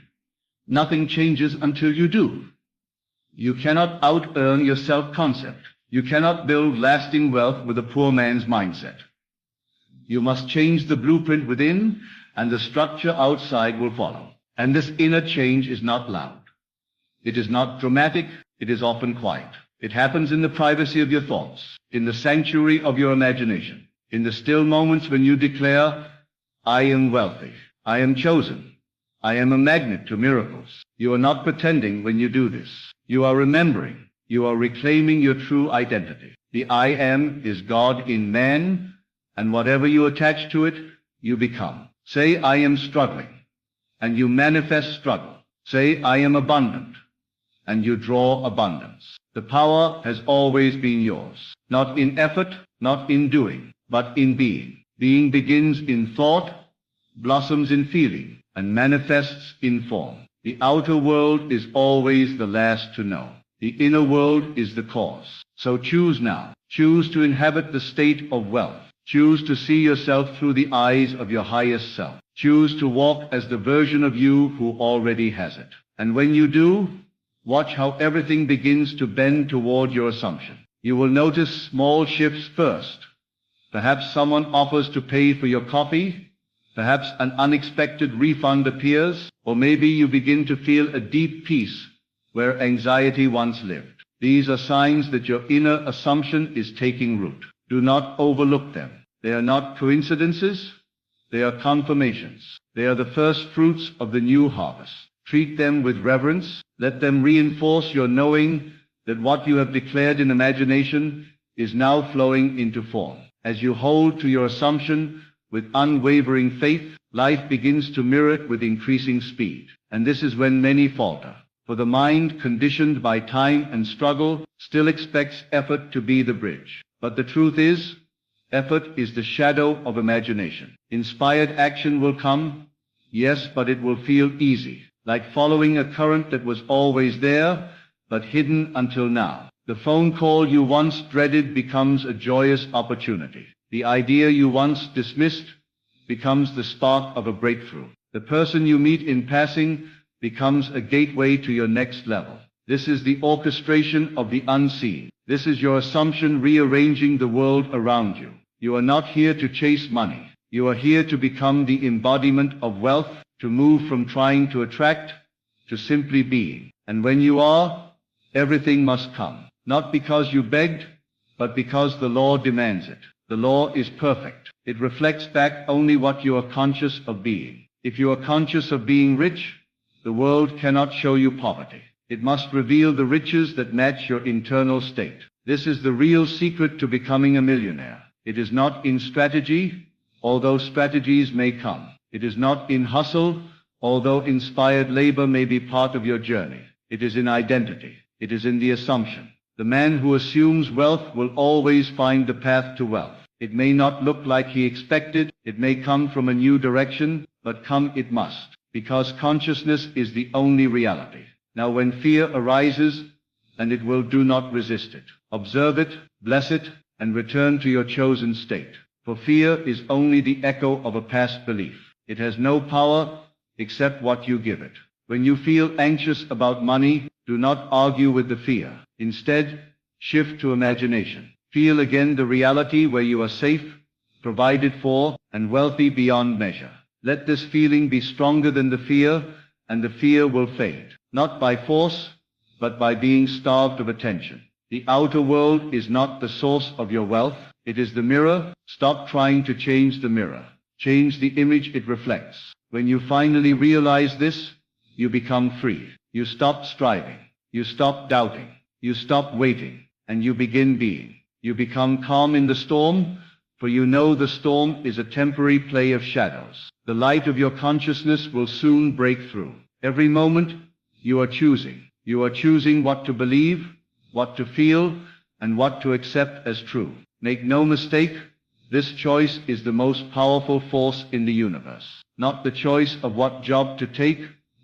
Nothing changes until you do. You cannot out-earn your self-concept. You cannot build lasting wealth with a poor man's mindset. You must change the blueprint within, and the structure outside will follow. And this inner change is not loud. It is not dramatic. It is often quiet. It happens in the privacy of your thoughts, in the sanctuary of your imagination, in the still moments when you declare, I am wealthy. I am chosen. I am a magnet to miracles. You are not pretending when you do this. You are remembering. You are reclaiming your true identity. The I am is God in man, and whatever you attach to it, you become. Say, I am struggling, and you manifest struggle. Say, I am abundant, and you draw abundance. The power has always been yours, not in effort, not in doing, but in being. Being begins in thought, blossoms in feeling, and manifests in form. The outer world is always the last to know. The inner world is the cause. So choose now. Choose to inhabit the state of wealth. Choose to see yourself through the eyes of your highest self. Choose to walk as the version of you who already has it. And when you do, watch how everything begins to bend toward your assumption. You will notice small shifts first. Perhaps someone offers to pay for your coffee. Perhaps an unexpected refund appears. Or maybe you begin to feel a deep peace where anxiety once lived. These are signs that your inner assumption is taking root. Do not overlook them. They are not coincidences. They are confirmations. They are the first fruits of the new harvest. Treat them with reverence. Let them reinforce your knowing that what you have declared in imagination is now flowing into form. As you hold to your assumption with unwavering faith, life begins to mirror it with increasing speed. And this is when many falter. For the mind, conditioned by time and struggle, still expects effort to be the bridge. But the truth is, effort is the shadow of imagination. Inspired action will come, yes, but it will feel easy, like following a current that was always there, but hidden until now. The phone call you once dreaded becomes a joyous opportunity. The idea you once dismissed becomes the spark of a breakthrough. The person you meet in passing becomes a gateway to your next level. This is the orchestration of the unseen. This is your assumption rearranging the world around you. You are not here to chase money. You are here to become the embodiment of wealth, to move from trying to attract to simply being. And when you are, everything must come. Not because you begged, but because the law demands it. The law is perfect. It reflects back only what you are conscious of being. If you are conscious of being rich, the world cannot show you poverty. It must reveal the riches that match your internal state. This is the real secret to becoming a millionaire. It is not in strategy, although strategies may come. It is not in hustle, although inspired labor may be part of your journey. It is in identity. It is in the assumption. The man who assumes wealth will always find the path to wealth. It may not look like he expected. It may come from a new direction, but come it must, because consciousness is the only reality. Now when fear arises, and it will, do not resist it. Observe it, bless it, and return to your chosen state. For fear is only the echo of a past belief. It has no power except what you give it. When you feel anxious about money, do not argue with the fear. Instead, shift to imagination. Feel again the reality where you are safe, provided for, and wealthy beyond measure. Let this feeling be stronger than the fear, and the fear will fade. Not by force, but by being starved of attention. The outer world is not the source of your wealth. It is the mirror. Stop trying to change the mirror. Change the image it reflects. When you finally realize this, you become free. You stop striving. You stop doubting. You stop waiting. And you begin being. You become calm in the storm, for you know the storm is a temporary play of shadows. The light of your consciousness will soon break through. Every moment, you are choosing. You are choosing what to believe, what to feel, and what to accept as true. Make no mistake, this choice is the most powerful force in the universe. Not the choice of what job to take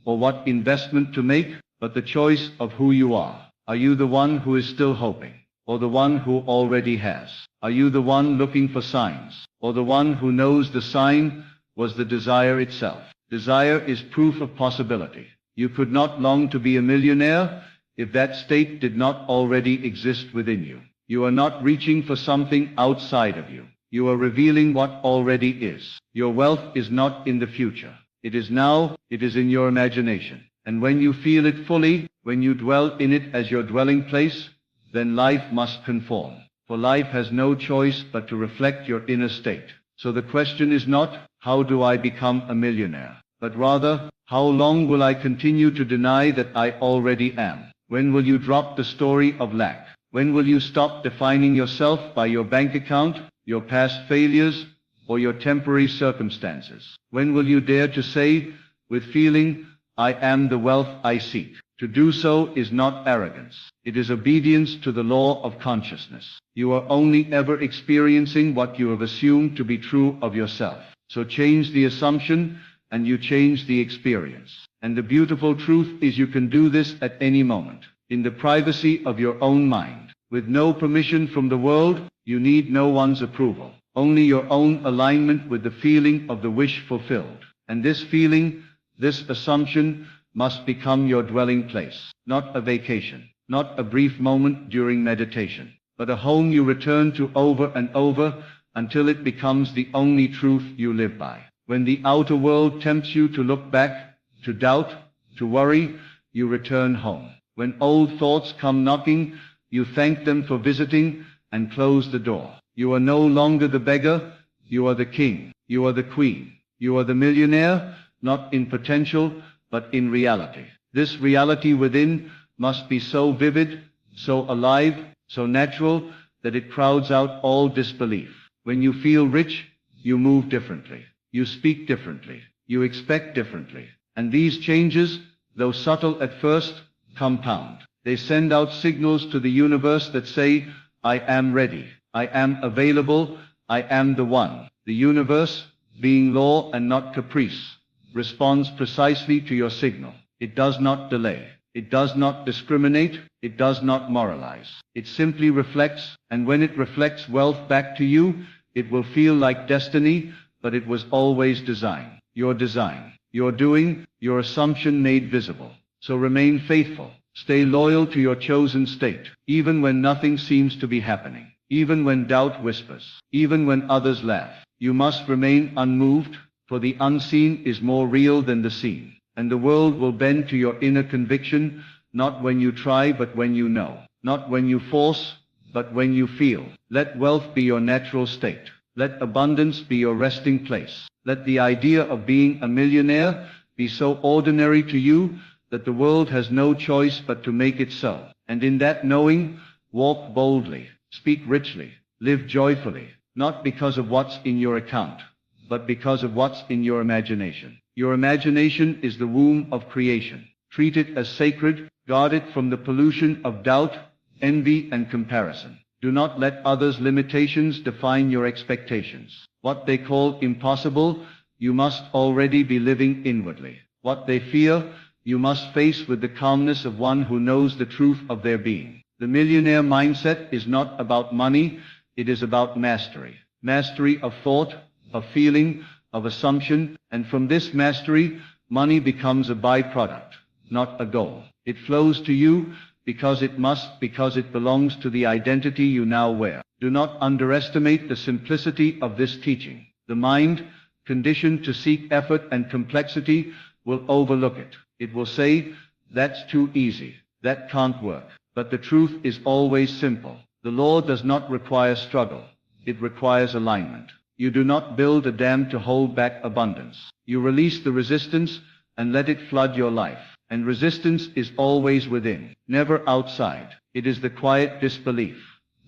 or what investment to make, but the choice of who you are. Are you the one who is still hoping, or the one who already has? Are you the one looking for signs, or the one who knows the sign was the desire itself? Desire is proof of possibility. You could not long to be a millionaire if that state did not already exist within you. You are not reaching for something outside of you. You are revealing what already is. Your wealth is not in the future. It is now. It is in your imagination. And when you feel it fully, when you dwell in it as your dwelling place, then life must conform. For life has no choice but to reflect your inner state. So the question is not, how do I become a millionaire? But rather, how long will I continue to deny that I already am? When will you drop the story of lack? When will you stop defining yourself by your bank account, your past failures, or your temporary circumstances? When will you dare to say, with feeling, I am the wealth I seek? To do so is not arrogance. It is obedience to the law of consciousness. You are only ever experiencing what you have assumed to be true of yourself. So change the assumption, and you change the experience. And the beautiful truth is you can do this at any moment. in the privacy of your own mind. With no permission from the world, you need no one's approval. Only your own alignment with the feeling of the wish fulfilled. And this feeling, this assumption, must become your dwelling place. Not a vacation, not a brief moment during meditation, but a home you return to over and over until it becomes the only truth you live by. When the outer world tempts you to look back, to doubt, to worry, you return home. When old thoughts come knocking, you thank them for visiting and close the door. You are no longer the beggar, you are the king, you are the queen, you are the millionaire, not in potential, but in reality. This reality within must be so vivid, so alive, so natural, that it crowds out all disbelief. When you feel rich, you move differently, you speak differently, you expect differently. And these changes, though subtle at first, compound. They send out signals to the universe that say, I am ready, I am available, I am the one. The universe, being law and not caprice, responds precisely to your signal. It does not delay. It does not discriminate. It does not moralize. It simply reflects, and when it reflects wealth back to you, it will feel like destiny, but it was always design. Your design, your doing, your assumption made visible. So remain faithful. Stay loyal to your chosen state, even when nothing seems to be happening, even when doubt whispers, even when others laugh. You must remain unmoved, for the unseen is more real than the seen, and the world will bend to your inner conviction, not when you try but when you know, not when you force, but when you feel. Let wealth be your natural state. Let abundance be your resting place. Let the idea of being a millionaire be so ordinary to you that the world has no choice but to make it so. And in that knowing, walk boldly, speak richly, live joyfully, not because of what's in your account, but because of what's in your imagination. Your imagination is the womb of creation. Treat it as sacred, guard it from the pollution of doubt, envy, and comparison. Do not let others' limitations define your expectations. What they call impossible, you must already be living inwardly. What they fear, you must face with the calmness of one who knows the truth of their being. The millionaire mindset is not about money, it is about mastery. Mastery of thought, of feeling, of assumption, and from this mastery, money becomes a byproduct, not a goal. It flows to you because it must, because it belongs to the identity you now wear. Do not underestimate the simplicity of this teaching. The mind, conditioned to seek effort and complexity, will overlook it. It will say, that's too easy, that can't work. But the truth is always simple. The law does not require struggle. It requires alignment. You do not build a dam to hold back abundance. You release the resistance and let it flood your life. And resistance is always within, never outside. It is the quiet disbelief,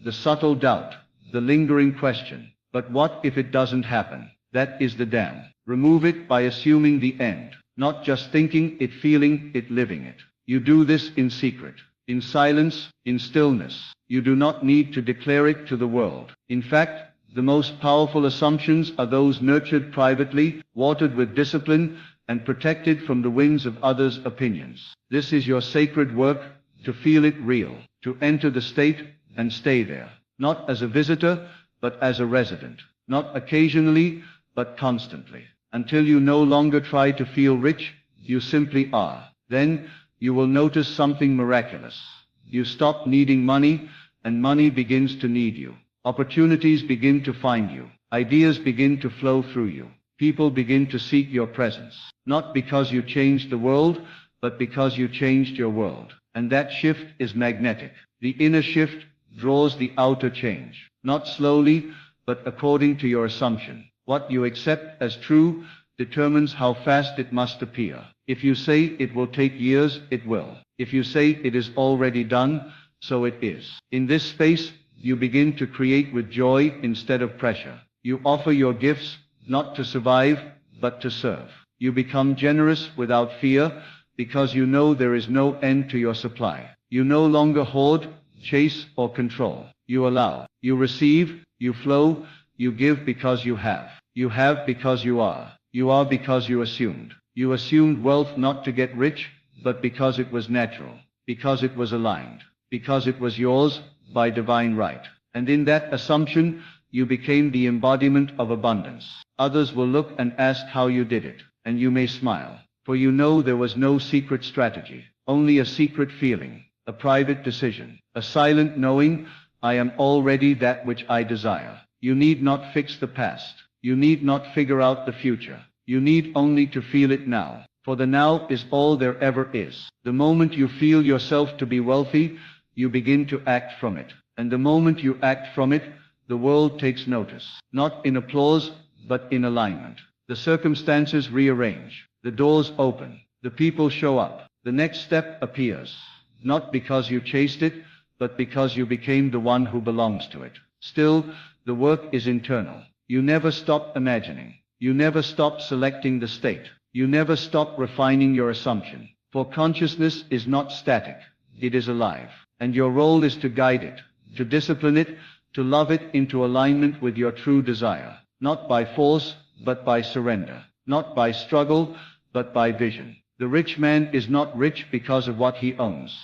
the subtle doubt, the lingering question. But what if it doesn't happen? That is the dam. Remove it by assuming the end. Not just thinking it, feeling it, living it. You do this in secret, in silence, in stillness. You do not need to declare it to the world. In fact, the most powerful assumptions are those nurtured privately, watered with discipline, and protected from the winds of others' opinions. This is your sacred work, to feel it real, to enter the state and stay there, not as a visitor, but as a resident, not occasionally, but constantly. Until you no longer try to feel rich, you simply are. Then, you will notice something miraculous. You stop needing money, and money begins to need you. Opportunities begin to find you. Ideas begin to flow through you. People begin to seek your presence. Not because you changed the world, but because you changed your world. And that shift is magnetic. The inner shift draws the outer change. Not slowly, but according to your assumption. What you accept as true determines how fast it must appear. If you say it will take years, it will. If you say it is already done, so it is. In this space, you begin to create with joy instead of pressure. You offer your gifts, not to survive, but to serve. You become generous without fear, because you know there is no end to your supply. You no longer hoard, chase, or control. You allow. You receive, you flow, you give because you have. You have because you are. You are because you assumed. You assumed wealth not to get rich, but because it was natural. because it was aligned, because it was yours by divine right. And in that assumption, you became the embodiment of abundance. Others will look and ask how you did it, and you may smile, for you know there was no secret strategy, only a secret feeling, a private decision, a silent knowing, I am already that which I desire. You need not fix the past. You need not figure out the future. You need only to feel it now, for the now is all there ever is. The moment you feel yourself to be wealthy, you begin to act from it. And the moment you act from it, the world takes notice, not in applause, but in alignment. The circumstances rearrange, the doors open, the people show up, the next step appears, not because you chased it, but because you became the one who belongs to it. Still, the work is internal. You never stop imagining. You never stop selecting the state. You never stop refining your assumption. For consciousness is not static. It is alive. And your role is to guide it, to discipline it, to love it into alignment with your true desire. Not by force, but by surrender. Not by struggle, but by vision. The rich man is not rich because of what he owns,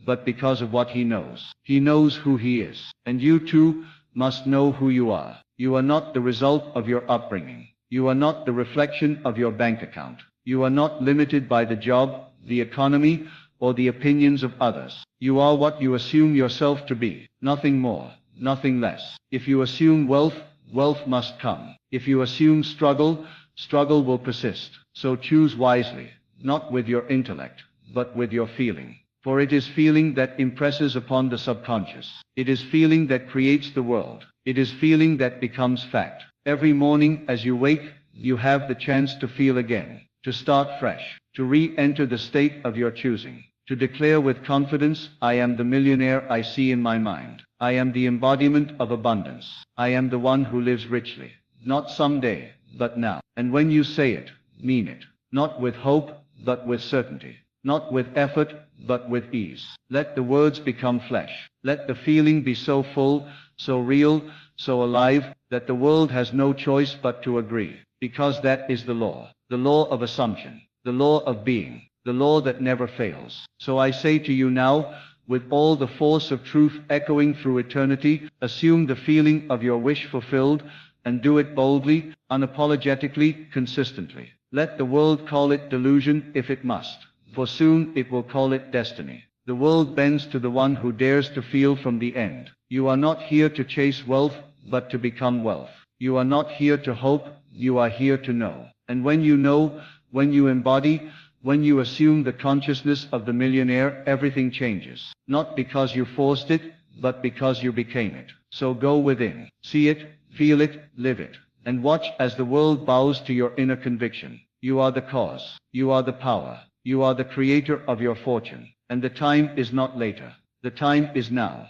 but because of what he knows. He knows who he is. And you too must know who you are. You are not the result of your upbringing. You are not the reflection of your bank account. You are not limited by the job, the economy, or the opinions of others. You are what you assume yourself to be. Nothing more, nothing less. If you assume wealth, wealth must come. If you assume struggle, struggle will persist. So choose wisely, not with your intellect, but with your feeling. For it is feeling that impresses upon the subconscious. It is feeling that creates the world. It is feeling that becomes fact. Every morning as you wake, you have the chance to feel again, to start fresh, to re-enter the state of your choosing, to declare with confidence, I am the millionaire I see in my mind. I am the embodiment of abundance. I am the one who lives richly. Not someday, but now. And when you say it, mean it. Not with hope, but with certainty. Not with effort, but with ease. Let the words become flesh. Let the feeling be so full, so real, so alive, that the world has no choice but to agree. Because that is the law of assumption, the law of being, the law that never fails. So I say to you now, with all the force of truth echoing through eternity, assume the feeling of your wish fulfilled, and do it boldly, unapologetically, consistently. Let the world call it delusion if it must, for soon it will call it destiny. The world bends to the one who dares to feel from the end. You are not here to chase wealth, but to become wealth. You are not here to hope, you are here to know. And when you know, when you embody, when you assume the consciousness of the millionaire, everything changes. Not because you forced it, but because you became it. So go within, see it, feel it, live it, and watch as the world bows to your inner conviction. You are the cause. You are the power. You are the creator of your fortune. And the time is not later. The time is now.